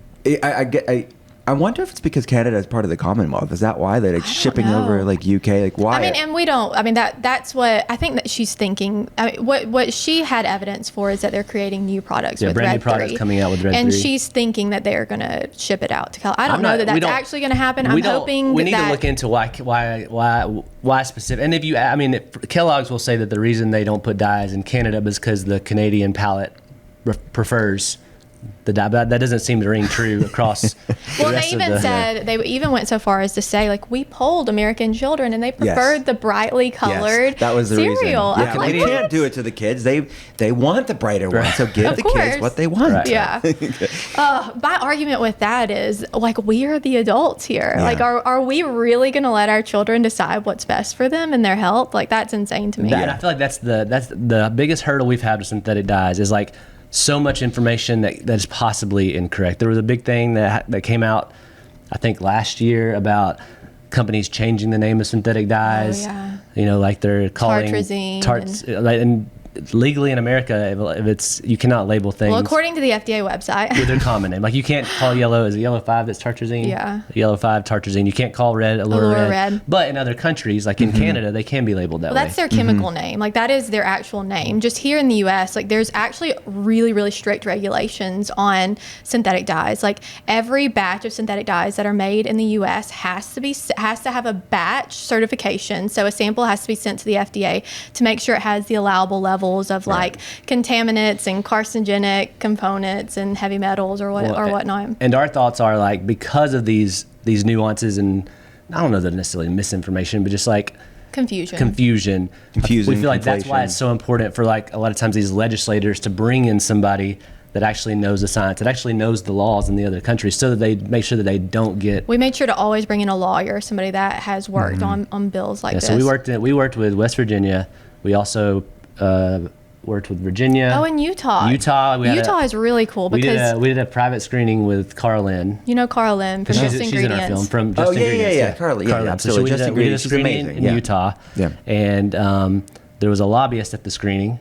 I wonder if it's because Canada is part of the Commonwealth. Is that why they're like shipping know. over like UK? Like why? I mean, and we don't. I mean, that's what I think that she's thinking. I mean, what she had evidence for is that they're creating new products with brand Red new products 3, coming out with Red 3. and she's thinking that they're going to ship it out to California. I don't know that that's actually going to happen. I'm hoping we need to look into why specific. And if you, I mean, Kellogg's will say that the reason they don't put dyes in Canada is because the Canadian palate prefers the dye, but that doesn't seem to ring true across. Well, they even said, they even went so far as to say, like, we polled American children and they preferred the brightly colored that was the cereal. reason. Yeah, we can't do it to the kids. They want the brighter one, so give the kids what they want. Right. Yeah. My argument with that is, like, we are the adults here. Yeah. Like, are we really going to let our children decide what's best for them and their health? Like, that's insane to me. And I feel like that's the biggest hurdle we've had with synthetic dyes is like so much information that is possibly incorrect. There was a big thing that came out, I think last year, about companies changing the name of synthetic dyes. Oh, yeah. You know, like they're calling Tartrazine and legally in America, if it's, you cannot label things. Well, according to the FDA website, with their common name. Like you can't call yellow, is it yellow 5 that's tartrazine? Yeah. Yellow 5 tartrazine. You can't call red allura red. But in other countries, like in Canada, they can be labeled that way. Well, that's their chemical name. Like that is their actual name. Just here in the U.S., like there's actually really, really strict regulations on synthetic dyes. Like every batch of synthetic dyes that are made in the U.S. has to have a batch certification. So a sample has to be sent to the FDA to make sure it has the allowable levels of like contaminants and carcinogenic components and heavy metals or whatnot. And our thoughts are like, because of these nuances, and I don't know that necessarily misinformation, but just like confusion. We feel like that's why it's so important for like a lot of times these legislators to bring in somebody that actually knows the science, that actually knows the laws in the other countries, so that they make sure that they don't get. We made sure to always bring in a lawyer, somebody that has worked on bills like this. So we worked with West Virginia. We also worked with Virginia. Oh, and Utah. Utah is really cool because we did a private screening with Carl Lynn. You know Carl Lynn from Just Ingredients. She's in our film from Just Ingredients. Yeah. Carly. Yeah. So we did a screening in Utah. Yeah. And there was a lobbyist at the screening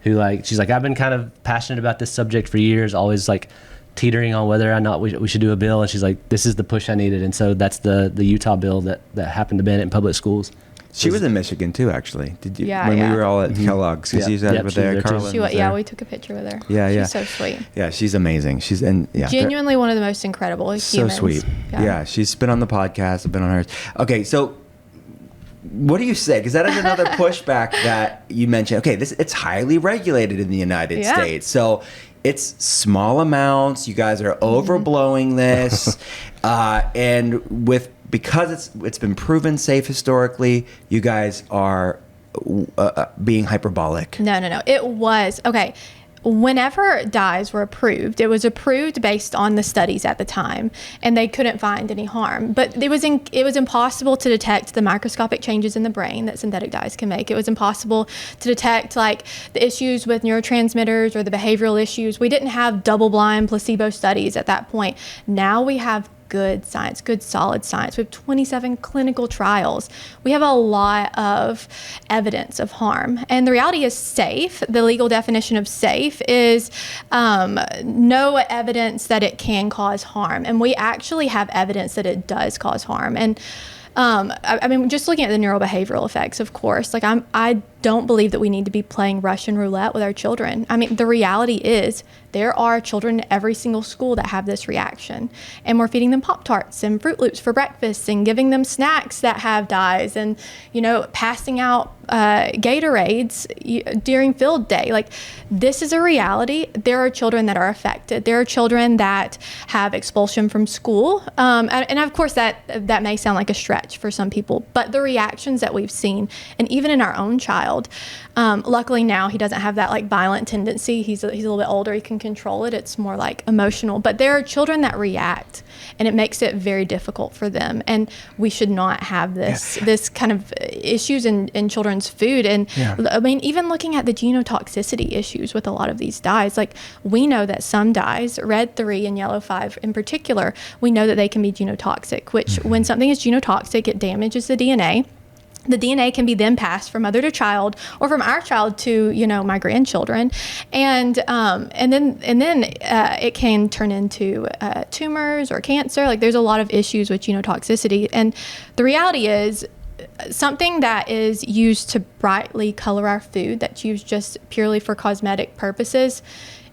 who she's like, I've been kind of passionate about this subject for years, always like teetering on whether or not we should do a bill. And she's like, this is the push I needed. And so that's the Utah bill that happened to ban it in public schools. She was in Michigan too, actually. Did you? Yeah, when we were all at Kellogg's, because she's over there. Carlin we took a picture with her. Yeah. She's so sweet. Yeah, she's amazing. She's genuinely one of the most incredible humans. So sweet. Yeah, she's been on the podcast. I've been on hers. Okay, so what do you say? Because that is another pushback that you mentioned. Okay, it's highly regulated in the United States, so it's small amounts. You guys are overblowing this, and because it's been proven safe historically, you guys are being hyperbolic. No. It was okay. Whenever dyes were approved, it was approved based on the studies at the time, and they couldn't find any harm. But it was impossible to detect the microscopic changes in the brain that synthetic dyes can make. It was impossible to detect like the issues with neurotransmitters or the behavioral issues. We didn't have double-blind placebo studies at that point. Now we have good science, good solid science. We have 27 clinical trials. We have a lot of evidence of harm. And the reality is safe. The legal definition of safe is no evidence that it can cause harm. And we actually have evidence that it does cause harm. And I mean, just looking at the neurobehavioral effects, of course, like I don't believe that we need to be playing Russian roulette with our children. I mean, the reality is there are children in every single school that have this reaction, and we're feeding them Pop-Tarts and Fruit Loops for breakfast and giving them snacks that have dyes and, passing out Gatorades during field day. Like, this is a reality. There are children that are affected. There are children that have expulsion from school. And of course that may sound like a stretch for some people, but the reactions that we've seen, and even in our own child, luckily now he doesn't have that like violent tendency. He's a little bit older. He can control it. It's more like emotional, but there are children that react, and it makes it very difficult for them. And we should not have this kind of issues in children's children's food. And Yeah. I mean, even looking at the genotoxicity issues with a lot of these dyes, like we know that some dyes, red 3 and yellow 5 in particular, we know that they can be genotoxic, which when something is genotoxic, it damages the DNA. The DNA can be then passed from mother to child, or from our child to, my grandchildren, and then it can turn into tumors or cancer. Like there's a lot of issues with genotoxicity, and the reality is, something that is used to brightly color our food, that's used just purely for cosmetic purposes,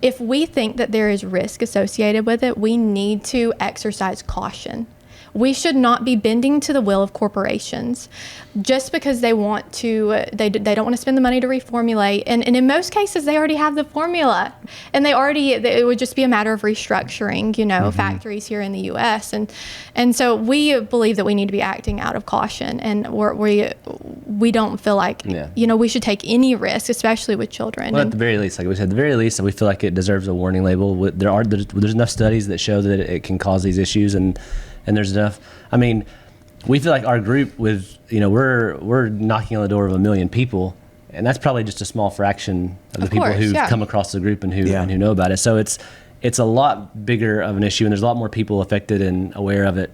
if we think that there is risk associated with it, we need to exercise caution. We should not be bending to the will of corporations just because they want to, they don't want to spend the money to reformulate. And in most cases, they already have the formula, and it would just be a matter of restructuring, factories here in the U.S. And so we believe that we need to be acting out of caution, and we don't feel like, we should take any risk, especially with children. Well, at the very least, like we said, we feel like it deserves a warning label. There's enough studies that show that it can cause these issues, and there's enough. I mean, we feel like our group we're knocking on the door of 1 million people, and that's probably just a small fraction of the people who've come across the group and who know about it. So it's a lot bigger of an issue, and there's a lot more people affected and aware of it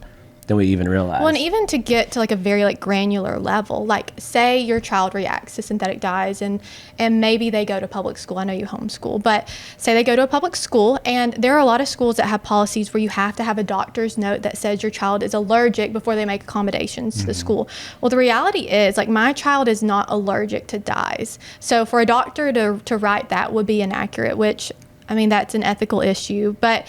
than we even realize. Well, and even to get to like a very granular level, like say your child reacts to synthetic dyes and maybe they go to public school. I know you homeschool, but say they go to a public school, and there are a lot of schools that have policies where you have to have a doctor's note that says your child is allergic before they make accommodations to the school. Well, the reality is, like, my child is not allergic to dyes. So for a doctor to write that would be inaccurate, which, I mean, that's an ethical issue. But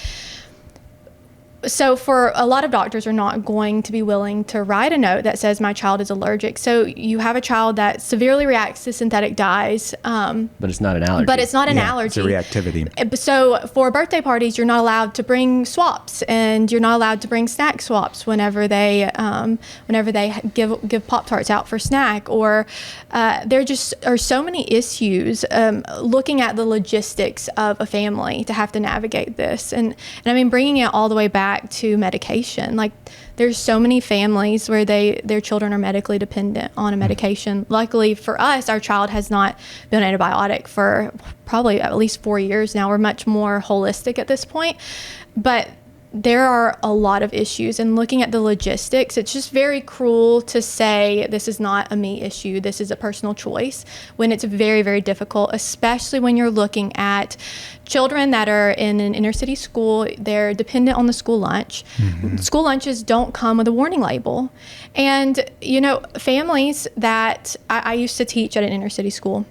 so for a lot of doctors are not going to be willing to write a note that says my child is allergic. So you have a child that severely reacts to synthetic dyes. But it's not an allergy. But it's not an allergy. It's a reactivity. So for birthday parties, you're not allowed to bring swaps, and you're not allowed to bring snack swaps whenever they give Pop-Tarts out for snack. Or there just are so many issues looking at the logistics of a family to have to navigate this. And I mean, bringing it all the way back to medication. Like, there's so many families where their children are medically dependent on a medication. Luckily for us, our child has not been on antibiotic for probably at least 4 years now. We're much more holistic at this point. But there are a lot of issues, and looking at the logistics, it's just very cruel to say this is not a me issue, this is a personal choice, when it's very, very difficult, especially when you're looking at children that are in an inner city school. They're dependent on the school lunch. School lunches don't come with a warning label. And, families that I used to teach at an inner city school,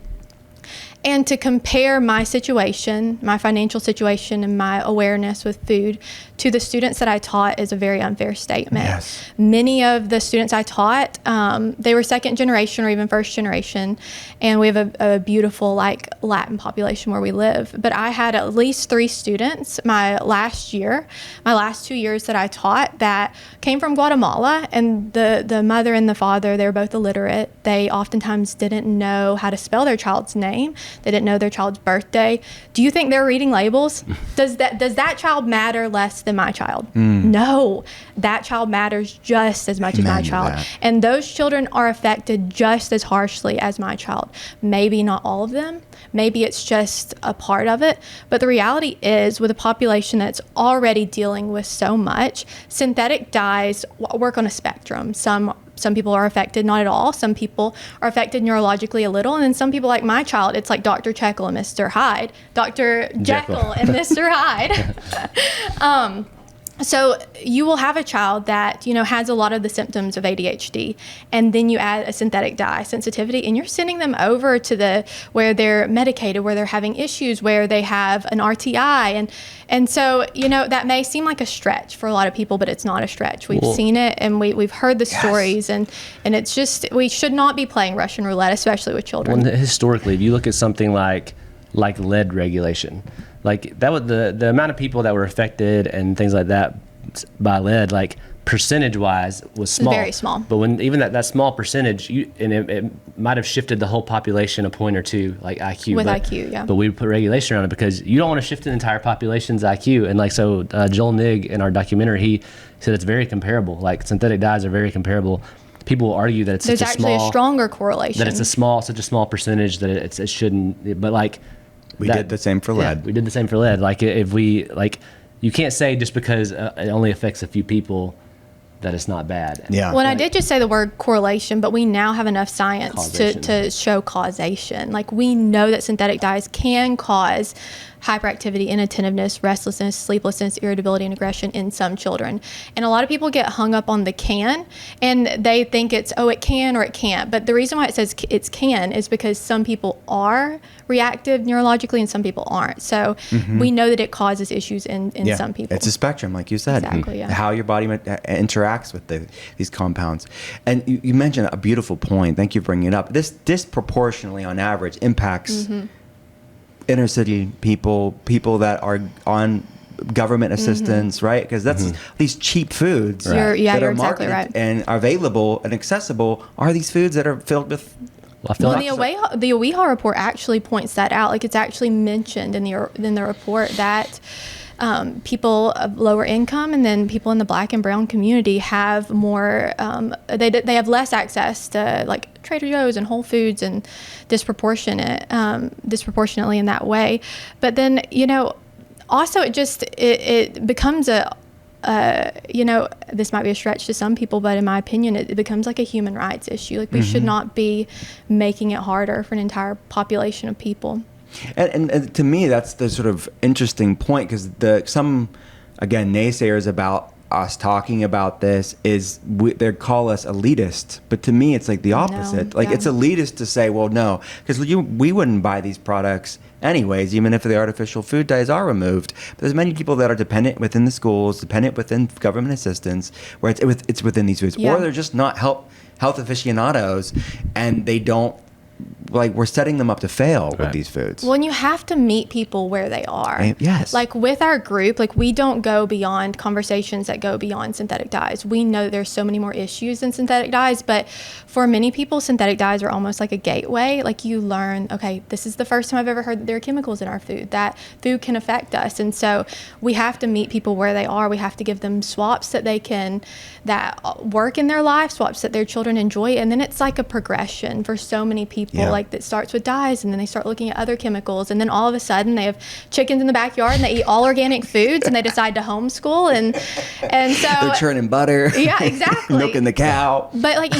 and to compare my situation, my financial situation, and my awareness with food to the students that I taught is a very unfair statement. Yes. Many of the students I taught, they were second generation or even first generation, and we have a beautiful Latin population where we live. But I had at least 3 students my last 2 years that I taught, that came from Guatemala, and the mother and the father, they were both illiterate. They oftentimes didn't know how to spell their child's name. They didn't know their child's birthday. Do you think they're reading labels? Does that child matter less than my child? No, that child matters just as much as my child. And those children are affected just as harshly as my child. Maybe not all of them. Maybe it's just a part of it. But the reality is, with a population that's already dealing with so much, synthetic dyes work on a spectrum. Some people are affected not at all. Some people are affected neurologically a little. And then some people, like my child, it's like Dr. Jekyll and Mr. Hyde. Dr. Jekyll and Mr. Hyde. So you will have a child that, has a lot of the symptoms of ADHD, and then you add a synthetic dye sensitivity, and you're sending them over to where they're medicated, where they're having issues, where they have an RTI. And so, that may seem like a stretch for a lot of people, but it's not a stretch. We've seen it, and we've heard the stories, and it's just, we should not be playing Russian roulette, especially with children. Well, historically, if you look at something like lead regulation, like that was the amount of people that were affected and things like that by lead, like percentage wise, was small. Very small. But when even that small percentage, it might have shifted the whole population a point or two, like IQ. With IQ, yeah. But we put regulation around it because you don't want to shift the entire population's IQ. And Joel Nigg in our documentary, he said it's very comparable. Like, synthetic dyes are very comparable. people will argue that it's There's such a actually small, a stronger correlation. that it's such a small percentage that it shouldn't. But like We did the same for lead. we did the same for lead. Like if we like, you can't say just because it only affects a few people that it's not bad. Yeah. Well, and I did just say the word correlation, but we now have enough science Causation. to show causation. Like, we know that synthetic dyes can cause hyperactivity, inattentiveness, restlessness, sleeplessness, irritability, and aggression in some children. And a lot of people get hung up on the can, and they think it's, oh, it can or it can't. But the reason why it says it's can is because some people are reactive neurologically and some people aren't. So we know that it causes issues in some people. It's a spectrum, like you said. Exactly, yeah. How your body interacts with these compounds. And you mentioned a beautiful point. Thank you for bringing it up. This disproportionately, on average, impacts inner city people that are on government assistance, right? Because that's these cheap foods Right. that You're are exactly marketed right. and are available and accessible are these foods that are filled with. Well, I feel Well, like the OEHA report actually points that out. Like, it's actually mentioned in the report that people of lower income and then people in the Black and brown community have more. They have less access to like Trader Joe's and Whole Foods and disproportionately in that way. But then also it becomes this might be a stretch to some people, but in my opinion, it becomes like a human rights issue. Like, we should not be making it harder for an entire population of people. And to me, that's the sort of interesting point, because some naysayers about us talking about this is they call us elitist, but to me, it's like the opposite. It's elitist to say, well, no, because we wouldn't buy these products anyways, even if the artificial food dyes are removed. But there's many people that are dependent within the schools, dependent within government assistance, where it's within these foods, or they're just not health aficionados, and they don't. Like, we're setting them up to fail with these foods. Well, and you have to meet people where they are. Yes. Like, with our group, like, we don't go beyond conversations that go beyond synthetic dyes. We know there's so many more issues than synthetic dyes, but for many people, synthetic dyes are almost like a gateway. Like, you learn, okay, this is the first time I've ever heard that there are chemicals in our food, that food can affect us. And so we have to meet people where they are. We have to give them swaps that that work in their life, swaps that their children enjoy. And then it's like a progression for so many people. Like, that starts with dyes, and then they start looking at other chemicals, and then all of a sudden they have chickens in the backyard and they eat all organic foods, and they decide to homeschool, and so they're churning butter. Yeah, exactly. Milking the cow. But like,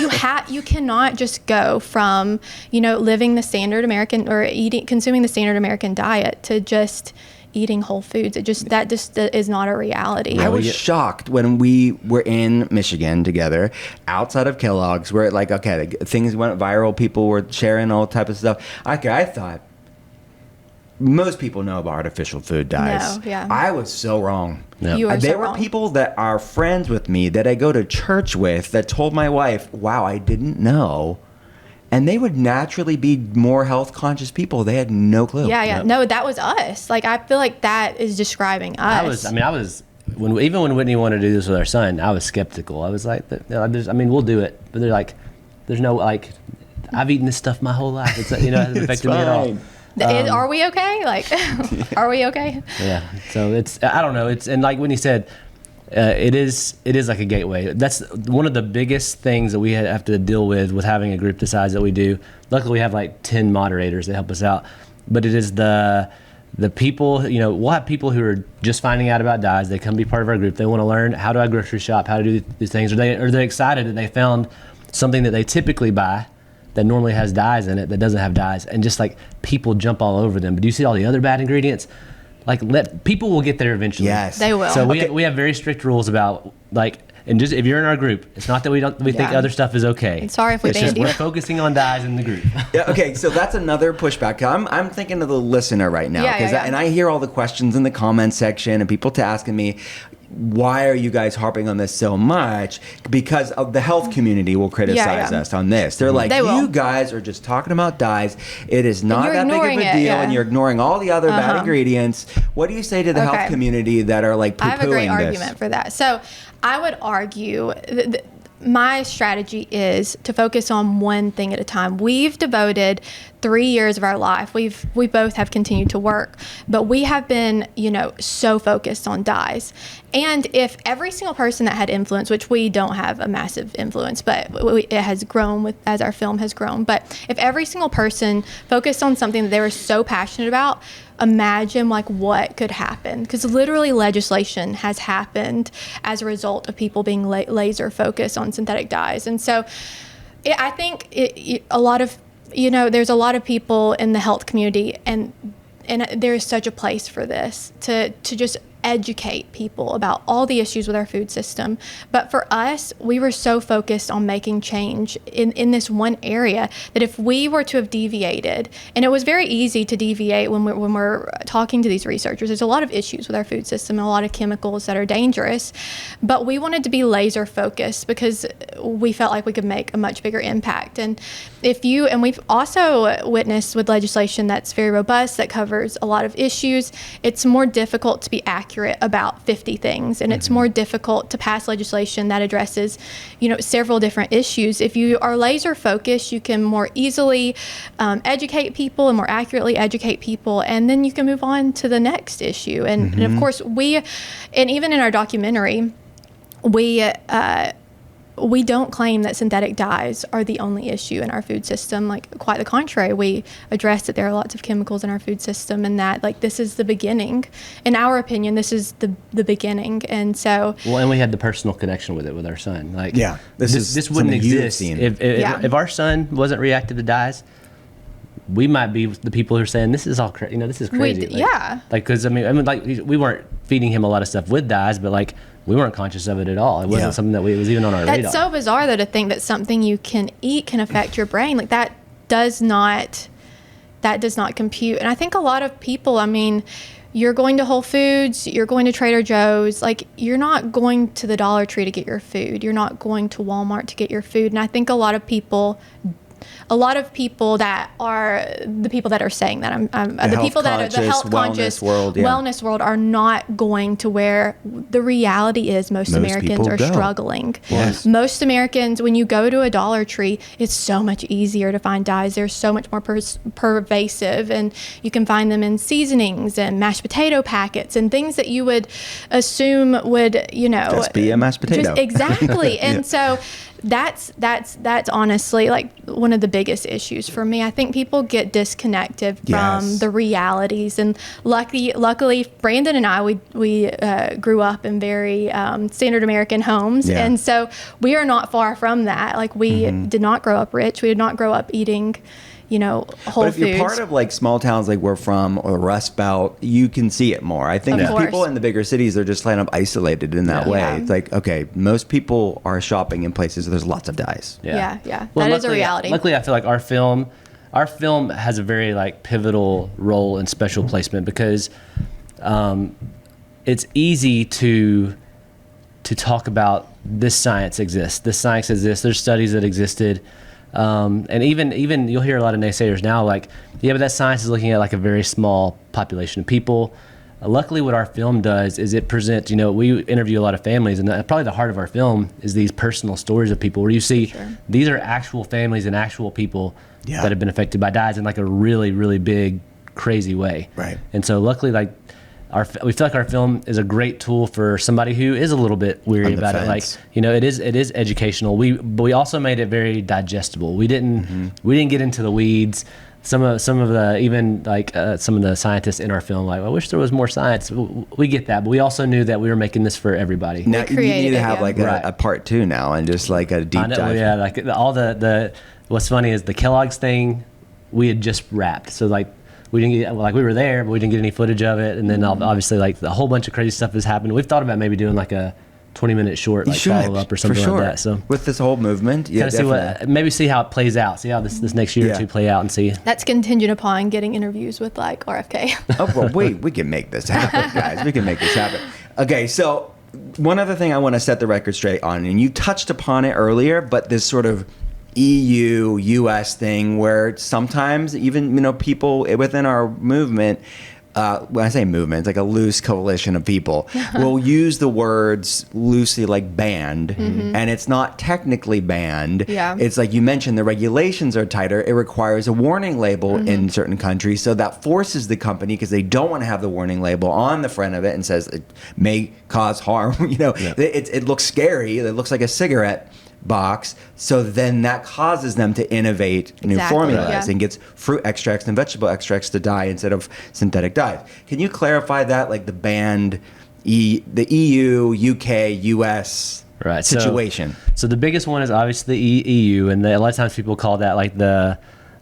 you cannot just go from living the standard American or consuming the standard American diet to just eating whole foods. That just is not a reality. I was shocked when we were in Michigan together outside of Kellogg's, where things went viral, people were sharing all type of stuff. I thought most people know about artificial food dyes. No, yeah. I was so wrong. Yep. You are There so were wrong. people that are friends with me that I go to church with that told my wife, wow, I didn't know. And they would naturally be more health conscious people. They had no clue. Yeah. Yep. No, that was us. Like, I feel like that is describing us. When Whitney wanted to do this with our son, I was skeptical. I was like, we'll do it. But they're like, there's no, like, I've eaten this stuff my whole life. It hasn't affected me at all. Are we okay? Like, are we okay? Yeah. So I don't know. And like Whitney said, it is like a gateway. That's one of the biggest things that we have to deal with having a group the size that we do. Luckily, we have like 10 moderators that help us out. But it is the people, we'll have people who are just finding out about dyes. They come be part of our group. They want to learn, how do I grocery shop, how to do these things. Or they're excited that they found something that they typically buy that normally has dyes in it that doesn't have dyes. And just like, people jump all over them. But do you see all the other bad ingredients? Like, people will get there eventually. Yes, they will. So we have very strict rules about, like, and just if you're in our group, it's not that we think other stuff is okay. And sorry if we it's just banned you. we're focusing on dyes in the group. Yeah, okay, so that's another pushback. I'm thinking of the listener right now, Yeah. and I hear all the questions in the comment section and people asking me, why are you guys harping on this so much? Because of the health community will criticize us on this. They're like, you guys are just talking about dyes. It is not that big of a deal, and you're ignoring all the other bad ingredients. What do you say to the health community that are like poo-pooing this? I have a great argument for that. So I would argue my strategy is to focus on one thing at a time. We've devoted 3 years of our life. We both have continued to work, but we have been, so focused on dyes. And if every single person that had influence, which we don't have a massive influence, but it has grown as our film has grown. But if every single person focused on something that they were so passionate about, imagine like what could happen. Because literally legislation has happened as a result of people being laser focused on synthetic dyes. And so I think a lot of, there's a lot of people in the health community, and there is such a place for this to just educate people about all the issues with our food system. But for us, we were so focused on making change in this one area that if we were to have deviated, and it was very easy to deviate when we're talking to these researchers, there's a lot of issues with our food system and a lot of chemicals that are dangerous, but we wanted to be laser focused because we felt like we could make a much bigger impact. And we've also witnessed with legislation that's very robust, that covers a lot of issues, it's more difficult to be accurate about 50 things, and it's more difficult to pass legislation that addresses, several different issues. If you are laser focused, you can more easily educate people and more accurately educate people, and then you can move on to the next issue. And of course, even in our documentary, we don't claim that synthetic dyes are the only issue in our food system. Like, quite the contrary, we address that there are lots of chemicals in our food system, and that this is the beginning. In our opinion, this is the beginning. And so, and we had the personal connection with it with our son. Like, this wouldn't exist if our son wasn't reactive to dyes. We might be the people who are saying this is all crazy. This is crazy. Because we weren't feeding him a lot of stuff with dyes, but we weren't conscious of it at all. It wasn't something that was even on our radar. That's so bizarre, though, to think that something you can eat can affect your brain. That does not compute. And I think a lot of people, you're going to Whole Foods, you're going to Trader Joe's, you're not going to the Dollar Tree to get your food. You're not going to Walmart to get your food. And I think a lot of people that are the people that are saying that the people that are the health conscious wellness world are not going to where the reality is most Americans are struggling. Yes. Most Americans, when you go to a Dollar Tree, it's so much easier to find dyes. They're so much more pervasive, and you can find them in seasonings and mashed potato packets and things that you would assume would just be a mashed potato. Exactly. And so that's honestly one of the biggest issues for me. I think people get disconnected from the realities, and luckily Brandon and I, we grew up in very standard American homes, and so we are not far from that. We did not grow up rich. We did not grow up eating Whole Foods. But if you're part of small towns like we're from, or the Rust Belt, you can see it more. I think people in the bigger cities are just kind of isolated in that way. It's okay, most people are shopping in places where there's lots of dyes. Well, that is a reality. Luckily, I feel like our film has a very pivotal role in special placement, because it's easy to talk about this science exists. There's studies that existed. And even you'll hear a lot of naysayers now, but that science is looking at a very small population of people. Luckily, what our film does is it presents, we interview a lot of families, and probably the heart of our film is these personal stories of people where you see these are actual families and actual people that have been affected by dyes in a really, really big, crazy way. Right. And so luckily, we feel like our film is a great tool for somebody who is a little bit weary about it. It is educational. But we also made it very digestible. We didn't get into the weeds. Some of the scientists in our film I wish there was more science. We get that, but we also knew that we were making this for everybody. Now you need to have a part 2 now, and just a deep dive. Yeah, all the what's funny is the Kellogg's thing we had just wrapped. So we didn't get, we were there, but we didn't get any footage of it. And then obviously a whole bunch of crazy stuff has happened. We've thought about maybe doing a 20-minute short follow up or something like that. So with this whole movement, see how it plays out. See how this next year or two play out, and see. That's contingent upon getting interviews with RFK. Oh well, we can make this happen, guys. We can make this happen. Okay, so one other thing I want to set the record straight on, and you touched upon it earlier, but this sort of EU, US thing where sometimes even people within our movement when I say movement, it's like a loose coalition of people, will use the words loosely, like banned, and it's not technically banned. Yeah. It's like you mentioned, the regulations are tighter. It requires a warning label in certain countries, so that forces the company, because they don't want to have the warning label on the front of it and says it may cause harm. It looks scary. It looks like a cigarette box, so then that causes them to innovate new formulas and gets fruit extracts and vegetable extracts to dye instead of synthetic dyes. Can you clarify that, like the banned the EU, UK, US situation? So the biggest one is obviously the EU, and a lot of times people call that like the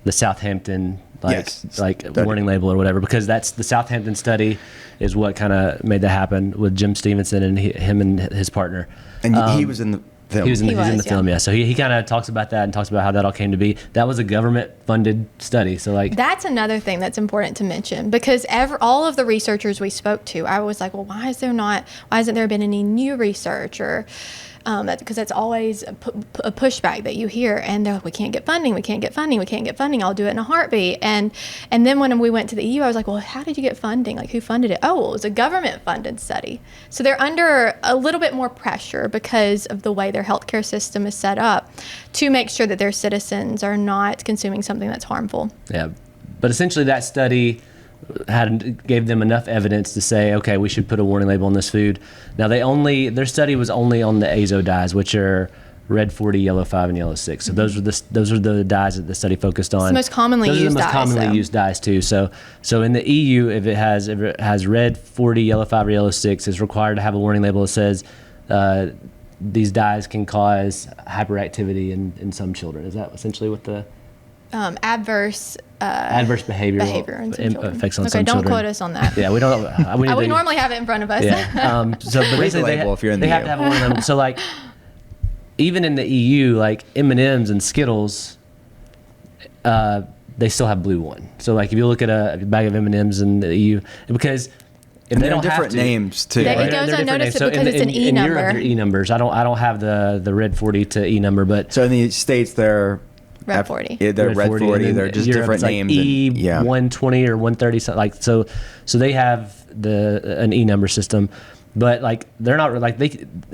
Southampton warning label or whatever, because that's the Southampton study is what kind of made that happen with Jim Stevenson and him and his partner. And he was in the film. He was in the film, yeah. So he kind of talks about that and talks about how that all came to be. That was a government-funded study. So that's another thing that's important to mention, because all of the researchers we spoke to, I was like, well, why hasn't there been any new research? Or because that's always a pushback that you hear, and they're like, we can't get funding. I'll do it in a heartbeat. And then when we went to the EU, I was like, well, how did you get funding? Like, who funded it? Oh, well, it was a government-funded study. So they're under a little bit more pressure because of the way their healthcare system is set up to make sure that their citizens are not consuming something that's harmful. Yeah, but essentially that study gave them enough evidence to say, okay, we should put a warning label on this food. Now their study was only on the azo dyes, which are red 40, yellow 5, and yellow 6. So those are the dyes that the study focused on. It's the most commonly used dyes. Those are the most commonly used dyes too. So in the EU, if it has red 40, yellow 5, or yellow 6, it's required to have a warning label that says these dyes can cause hyperactivity in some children. Is that essentially what the adverse behavior effects on some children? Don't quote us on that. Yeah, we don't. We normally have it in front of us. Yeah. So but basically, they have to have one of them. So like, even in the EU, like M&Ms and Skittles, they still have blue one. So like, if you look at a bag of M&Ms in the EU, because if they don't have different names too. It goes unnoticed because it's an E number. In Europe, they're E numbers. I don't have the red 40 to E number, but so in the States they're red 40. Yeah, they're red 40. They're just Europe, different names. Like E120 or 130, something like so. So they have an E number system, but like they're not like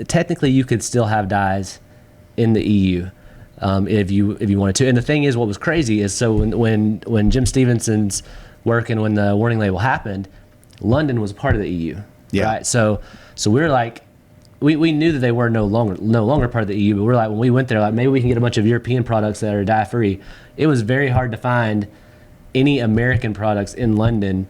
technically you could still have dyes in the EU if you wanted to. And the thing is, what was crazy is when Jim Stevenson's work and when the warning label happened, London was part of the EU. Yeah. Right. So we were like. We knew that they were no longer part of the EU, but we're like, when we went there, like maybe we can get a bunch of European products that are dye free. It was very hard to find any American products in London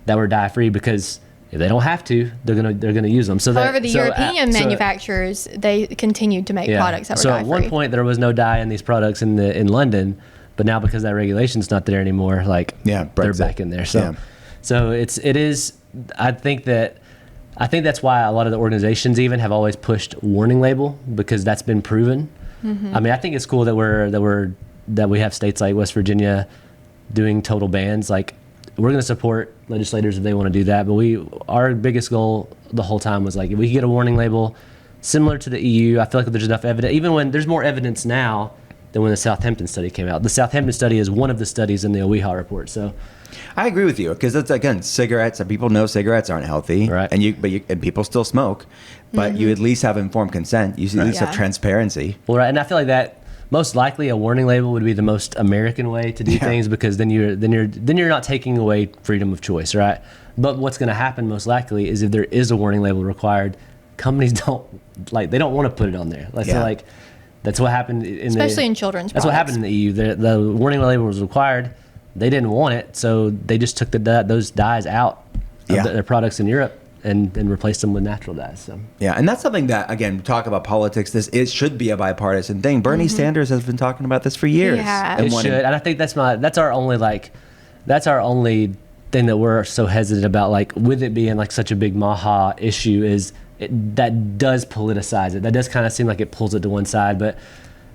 that were dye free, because if they don't have to, they're gonna use them. So however, the European manufacturers, they continued to make products that were dye free. So at one point there was no dye in these products in London, but now because that regulation's not there anymore, like they're back in there. So it is. I think that's why a lot of the organizations even have always pushed warning label, because that's been proven. Mm-hmm. I mean, I think it's cool that we have states like West Virginia doing total bans. Like, we're going to support legislators if they want to do that, but our biggest goal the whole time was like, if we could get a warning label similar to the EU. I feel like there's enough evidence, even when there's more evidence now than when the Southampton study came out. The Southampton study is one of the studies in the OEHA report. So I agree with you, because that's, again, cigarettes. People know cigarettes aren't healthy, right? And people still smoke, but you at least have informed consent. You at least have transparency. Well, right, and I feel like that most likely a warning label would be the most American way to do things, because then you're not taking away freedom of choice, right? But what's going to happen most likely is if there is a warning label required, companies don't want to put it on there. So like, that's what happened especially in children's products. That's what happened in the EU. The warning label was required. They didn't want it, so they just took those dyes out of their products in Europe and replaced them with natural dyes. So and that's something that, again, we talk about politics. It should be a bipartisan thing. Bernie Sanders has been talking about this for years. Yeah, it should, and I think that's our only thing that we're so hesitant about. Like, with it being like such a big Maha issue, is that does politicize it. That does kind of seem like it pulls it to one side, but.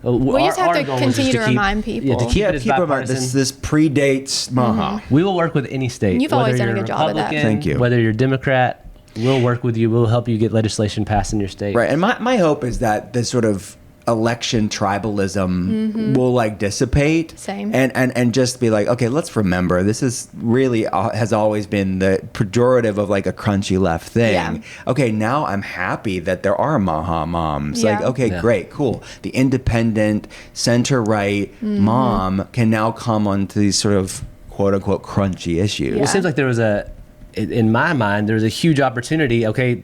We just have to continue to remind people. Yeah, to keep it as bipartisan. This predates Maha. We will work with any state. You've always done a good job at that. Thank you. Whether you're Democrat, we'll work with you. We'll help you get legislation passed in your state. Right, and my hope is that this sort of election tribalism will like dissipate. Same. And just be like, okay, let's remember this is really has always been the pejorative of like a crunchy left thing. Yeah. Okay, now I'm happy that there are Maha moms. Yeah. Like, okay, Yeah. great, cool. The independent center right mom can now come onto these sort of quote unquote crunchy issues. Yeah. Well, it seems like there was in my mind, there was a huge opportunity. Okay,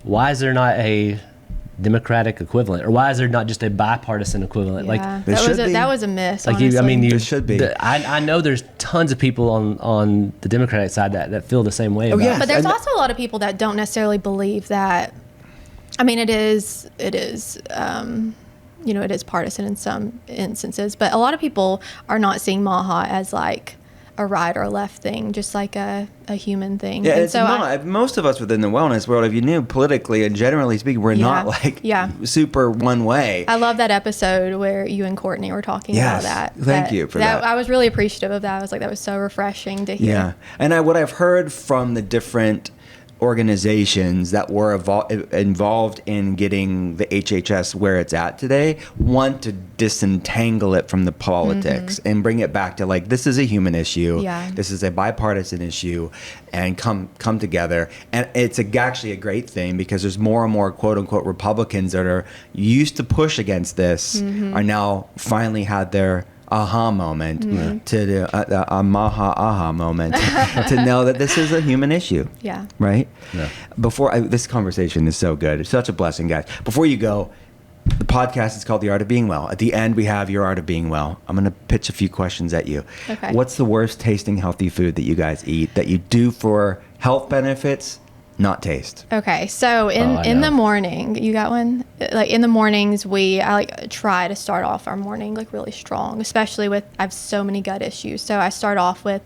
why is there not a Democratic equivalent, or why is there not just a bipartisan equivalent? Yeah. Like, There that was should be. that was a miss. like honestly. There should be. I know there's tons of people on the Democratic side that feel the same way. Oh, about yeah. it. But there's And- also a lot of people that don't necessarily believe that. I mean, it is, it is partisan in some instances, but a lot of people are not seeing Maha as like a right or left thing, just like a human thing. Yeah, And it's not. Most of us within the wellness world, if you knew politically and generally speaking, we're Yeah. not like Yeah. super one way. I love that episode where you and Courtney were talking Yes. about that. Thank you for that. I was really appreciative of that. I was like, that was so refreshing to hear. Yeah, and what I've heard from the different organizations that were involved in getting the HHS where it's at today want to disentangle it from the politics and bring it back to like, this is a human issue. Yeah. This is a bipartisan issue, and come together. And it's actually a great thing because there's more and more quote unquote Republicans that are used to push against this are now finally had their aha moment to a maha aha moment to know that this is a human issue. Yeah. Right? Yeah. This conversation is so good. It's such a blessing, guys. Before you go, the podcast is called The Art of Being Well. At the end, we have Your Art of Being Well. I'm going to pitch a few questions at you. Okay. What's the worst tasting healthy food that you guys eat that you do for health benefits, not taste? Okay, so I in know. the morning, you got one? Like in the mornings, I like try to start off our morning like really strong, especially with I have so many gut issues. So I start off with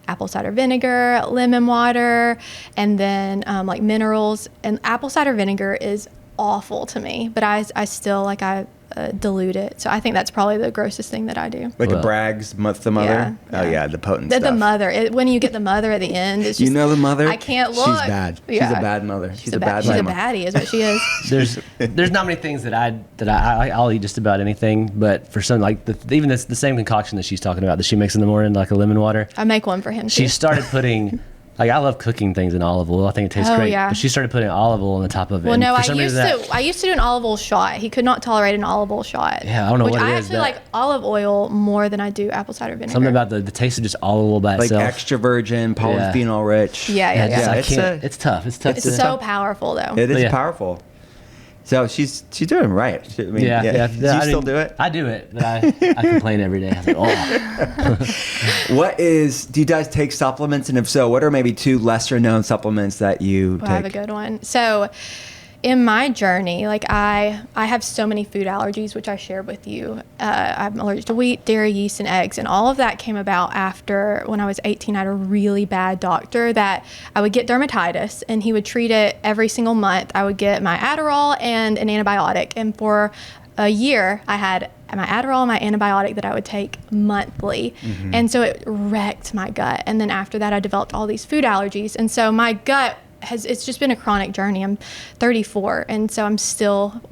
apple cider vinegar, lemon water, and then like minerals. And apple cider vinegar is awful to me, but I still like I dilute it. So I think that's probably the grossest thing that I do. Like a Well- Bragg's, the mother? Yeah, Oh, yeah. yeah, the potent The stuff. mother, when you get the mother at the end, it's just, You know the mother? I can't look. She's bad. She's a bad mother. She's a bad She's a mother. baddie, is what she is. There's not many things that I'll eat just about anything, but for some like even the same concoction that she's talking about that she makes in the morning, like a lemon water. I make one for him She too. started putting like I love cooking things in olive oil. I think it tastes Oh, great. yeah. But she started putting olive oil on the top of it. Well, and no, for I some used reason to do an olive oil shot. He could not tolerate an olive oil shot. Yeah, I don't know which what it I is, actually that- like olive oil more than I do apple cider vinegar. Something about the taste of just olive oil by Like itself. extra virgin, polyphenol rich. Yeah, yeah, just- yeah. I it's can't. a- It's tough. It's tough. It's to, so powerful though. It is Yeah. powerful. So she's doing right. I mean, yeah. Do you I still mean, do it? I do it, but I complain every day. I was like, oh, Do you guys take supplements? And if so, what are maybe 2 lesser known supplements that you I have a take? good one. So in my journey, like I have so many food allergies, which I shared with you. I'm allergic to wheat, dairy, yeast, and eggs. And all of that came about after when I was 18, I had a really bad doctor that I would get dermatitis and he would treat it every single month. I would get my Adderall and an antibiotic. And for a year, I had my Adderall and my antibiotic that I would take monthly. And so it wrecked my gut. And then after that, I developed all these food allergies. And so my gut it's just been a chronic journey. I'm 34, and so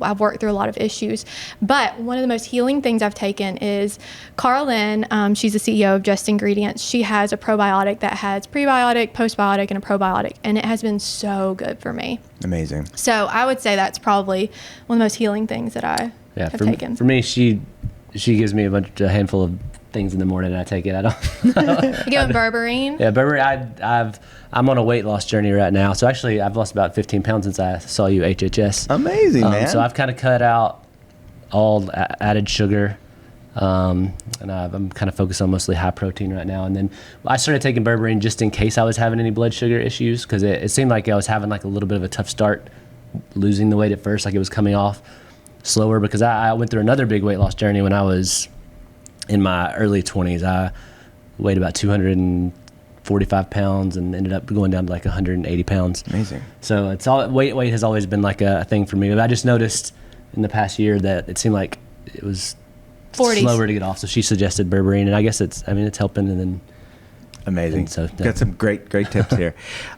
I've worked through a lot of issues. But one of the most healing things I've taken is Carlin. She's the CEO of Just Ingredients. She has a probiotic that has prebiotic, postbiotic, and a probiotic, and it has been so good for me. Amazing. So I would say that's probably one of the most healing things that I yeah. have For, taken. for me, she gives me a handful of things in the morning, and I take it. I don't. You give him berberine? Yeah, Burberry. I'm on a weight loss journey right now. So actually, I've lost about 15 pounds since I saw you HHS. Amazing, man. So I've kind of cut out all added sugar, and I'm kind of focused on mostly high protein right now. And then I started taking berberine just in case I was having any blood sugar issues, because it seemed like I was having like a little bit of a tough start losing the weight at first, like it was coming off slower, because I went through another big weight loss journey when I was in my early 20s. I weighed about 245 pounds and ended up going down to like 180 pounds. Amazing. So it's all weight has always been like a thing for me. But I just noticed in the past year that it seemed like it was 40s. slower to get off. So she suggested berberine, and I guess it's helping. And then Amazing. And so, yeah. Got some great tips here.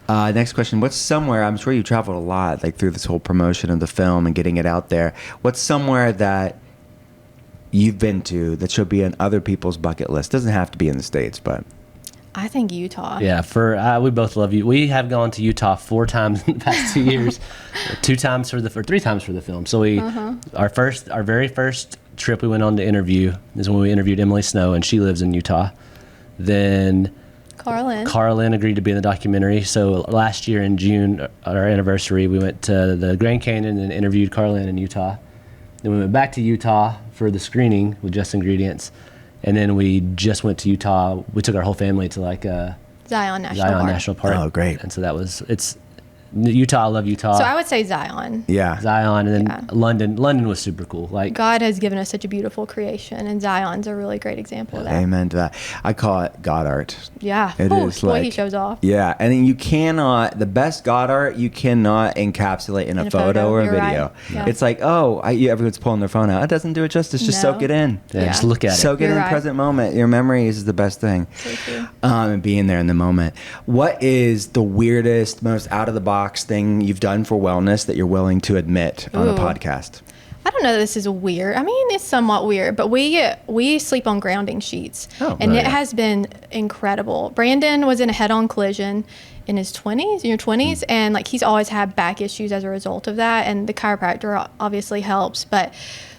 Next question. What's somewhere, I'm sure you traveled a lot, like through this whole promotion of the film and getting it out there. What's somewhere that you've been to that should be on other people's bucket list? Doesn't have to be in the States, but I think Utah. Yeah, we both love you. We have gone to Utah 4 times in the past 2 years, 3 times for the film. So our very first trip we went on to interview is when we interviewed Emily Snow, and she lives in Utah. Then Carlin agreed to be in the documentary. So last year in June, at our anniversary, we went to the Grand Canyon and interviewed Carlin in Utah. Then we went back to Utah for the screening with Just Ingredients. And then we just went to Utah. We took our whole family to Zion National Park. Oh, great. And so it's Utah. I love Utah. So I would say Zion. Yeah. Zion, and then London. London was super cool. God has given us such a beautiful creation, and Zion's a really great example of that. Amen to that. I call it God art. Yeah. It is boy, he shows off. Yeah, and you cannot, the best God art, you cannot encapsulate in a photo or a video. Right. Yeah. It's like, everyone's pulling their phone out. It doesn't do it justice. Just soak it in. Yeah, just look at it. Soak it in the present moment. Your memories is the best thing. So true. And being there in the moment. What is the weirdest, most out of the box thing you've done for wellness that you're willing to admit on a podcast? I don't know that this is weird. I mean, it's somewhat weird, but we sleep on grounding sheets. It has been incredible. Brandon was in a head-on collision in his 20s, and he's always had back issues as a result of that, and the chiropractor obviously helps, but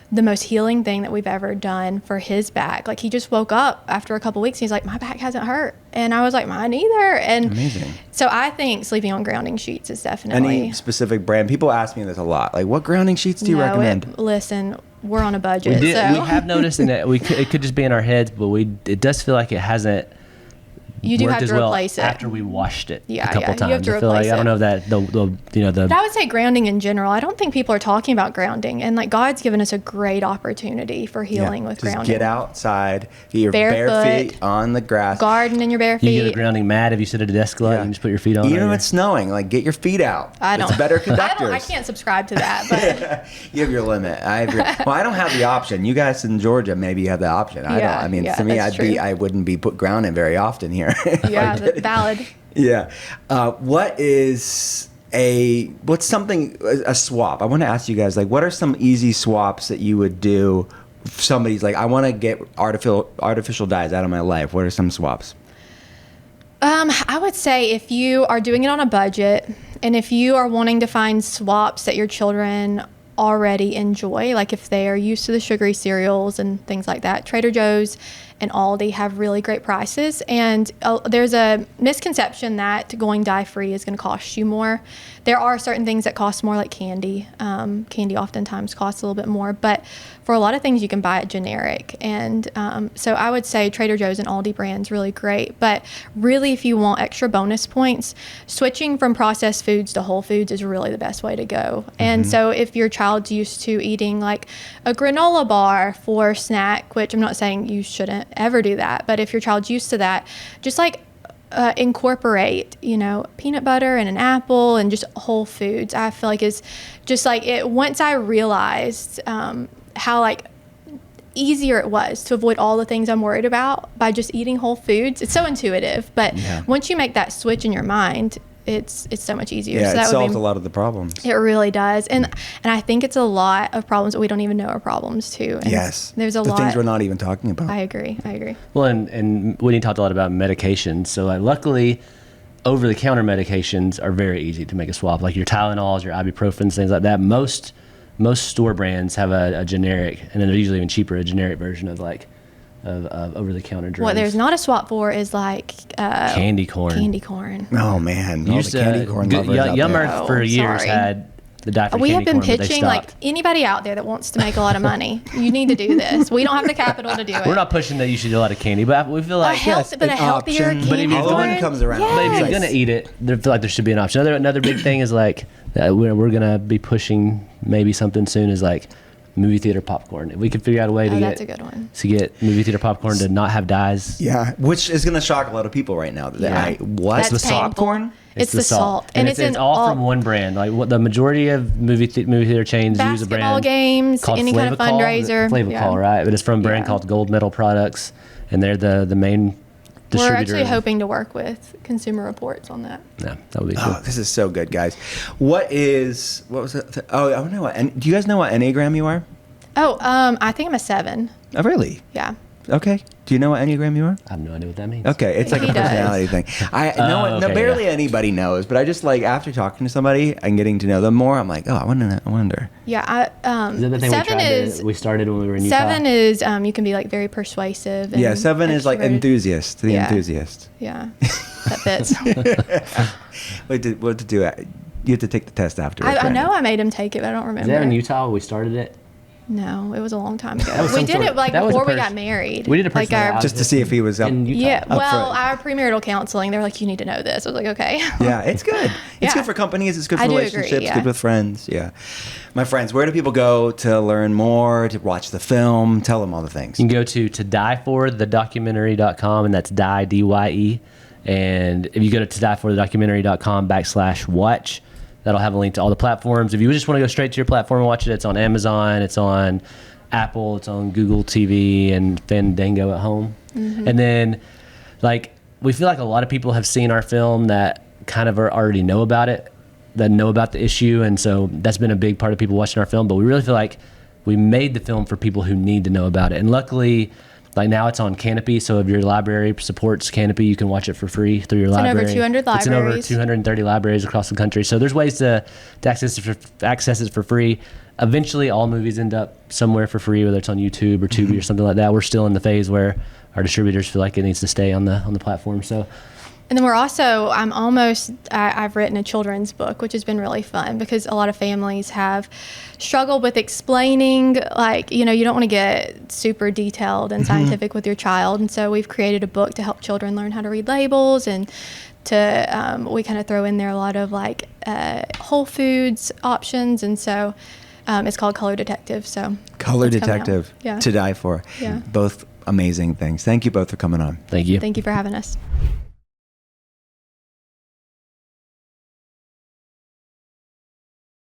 the most healing thing that we've ever done for his back. He just woke up after a couple weeks and he's like, my back hasn't hurt. And I was like, mine either. And amazing. So I think sleeping on grounding sheets is definitely. Any specific brand? People ask me this a lot. What grounding sheets do you recommend? Listen, we're on a budget. We have noticed that it could just be in our heads, but it does feel like it hasn't. You do have to replace it after we washed it a couple times. You have to replace it. I don't know that But I would say grounding in general. I don't think people are talking about grounding, and God's given us a great opportunity for healing with grounding. Just get outside, get your bare feet on the grass, garden in your bare feet. You get a grounding mat if you sit at a desk a lot. You just put your feet on. Even if it's snowing, get your feet out. It's better conductors. I can't subscribe to that. But you have your limit. I don't have the option. You guys in Georgia maybe have the option. I don't. I mean, to me, I wouldn't be put grounding very often here. Yeah, that's valid. Yeah. What's something, a swap? I want to ask you guys, what are some easy swaps that you would do if somebody's I want to get artificial dyes out of my life? What are some swaps? I would say if you are doing it on a budget, and if you are wanting to find swaps that your children already enjoy, if they are used to the sugary cereals and things like that, Trader Joe's and Aldi have really great prices. And there's a misconception that going dye-free is going to cost you more. There are certain things that cost more, like candy. Candy oftentimes costs a little bit more, but for a lot of things you can buy it generic. And so I would say Trader Joe's and Aldi brand's really great. But really, if you want extra bonus points, switching from processed foods to whole foods is really the best way to go. Mm-hmm. And so if your child's used to eating a granola bar for snack, which I'm not saying you shouldn't ever do that, but if your child's used to that, just incorporate, peanut butter and an apple and just whole foods. I feel is just it. Once I realized how easier it was to avoid all the things I'm worried about by just eating whole foods. It's so intuitive, but once you make that switch in your mind, it's so much easier. Yeah, so it solves a lot of the problems. It really does. And I think it's a lot of problems that we don't even know are problems too. And yes. There's a lot. The things we're not even talking about. I agree. Well, and Whitney talked a lot about medications. So luckily, over-the-counter medications are very easy to make a swap. Your Tylenols, your ibuprofens, things like that. Most store brands have a generic, and then they're usually even cheaper, a generic version of over-the-counter drugs. What there's not a swap for is candy corn. Candy corn. Oh man, all the candy corn lovers out Yum there. Earth for years had the dye for we candy have been corn, pitching anybody out there that wants to make a lot of money. You need to do this. We don't have the capital to do it. We're not pushing that you should do a lot of candy, but we feel like a healthier candy. But if you're going comes around, yes. But if you're gonna eat it, I feel like there should be an option. Another big thing is that we're gonna be pushing maybe something soon is movie theater popcorn. If we could figure out a way that's a good one. To get movie theater popcorn to not have dyes. Yeah, which is going to shock a lot of people right now. What's the popcorn? It's the salt. And it's all from one brand. What the majority of movie theater chains use a brand. Basketball games, called any kind of fundraiser. Flavacol, right? But it's from a brand called Gold Medal Products, and they're the main distributor. We're actually hoping to work with Consumer Reports on that. Yeah, that would be cool. Oh, this is so good, guys. What was it? I want to know do you guys know what Enneagram you are? Oh, I think I'm a 7. Oh, really? Yeah. Okay. Do you know what Enneagram you are? I have no idea what that means. Okay, it's like He a does. personality thing. Barely yeah. anybody knows, but I just like after talking to somebody and getting to know them more, I'm like, oh, I wonder. Yeah. Is that the thing we started when we were in Utah? 7 is you can be like very persuasive. And Yeah, 7 is like extroverted. enthusiast. The Yeah. enthusiast. Yeah, that fits. What to do? You have to take the test afterwards. I know I made him take it, but I don't Is remember. that in Utah we started it? No, it was a long time ago. was We some did sort it of- like that was a before we pers- got married. We did a like personality Just to see if he was up. in Utah. Yeah, well, front. our premarital counseling, they were like, you need to know this. I was like, okay. Yeah, it's good. It's Yeah. good for companies. It's good for I do agree, relationships. yeah. Good with friends. Yeah. My friends, where do people go to learn more, to watch the film? Tell them all the things. You can go to dieforthedocumentary.com, and that's die, D-Y-E. And if you go to dieforthedocumentary.com/watch, that'll have a link to all the platforms. If you just want to go straight to your platform and watch it, it's on Amazon, it's on Apple, it's on Google TV, and Fandango at home. Mm-hmm. And then, like, we feel like a lot of people have seen our film that kind of already know about it, that know about the issue, and so that's been a big part of people watching our film. But we really feel like we made the film for people who need to know about it. And luckily, like now it's on Canopy, so if your library supports Canopy, you can watch it for free through your library. over 200 It's in over libraries. 230 libraries across the country. So there's ways to access it for free. Eventually, all movies end up somewhere for free, whether it's on YouTube or Tubi or something like that. We're still in the phase where our distributors feel like it needs to stay on the platform. So And then we're also, I've written a children's book, which has been really fun because a lot of families have struggled with explaining, like, you don't want to get super detailed and scientific with your child. And so we've created a book to help children learn how to read labels, and we kind of throw in there a lot of like whole foods options. And so it's called Color Detective. So Color it's coming out. Detective. Yeah. To die for. Yeah. Both amazing things. Thank you both for coming on. thank you. Thank you for having us.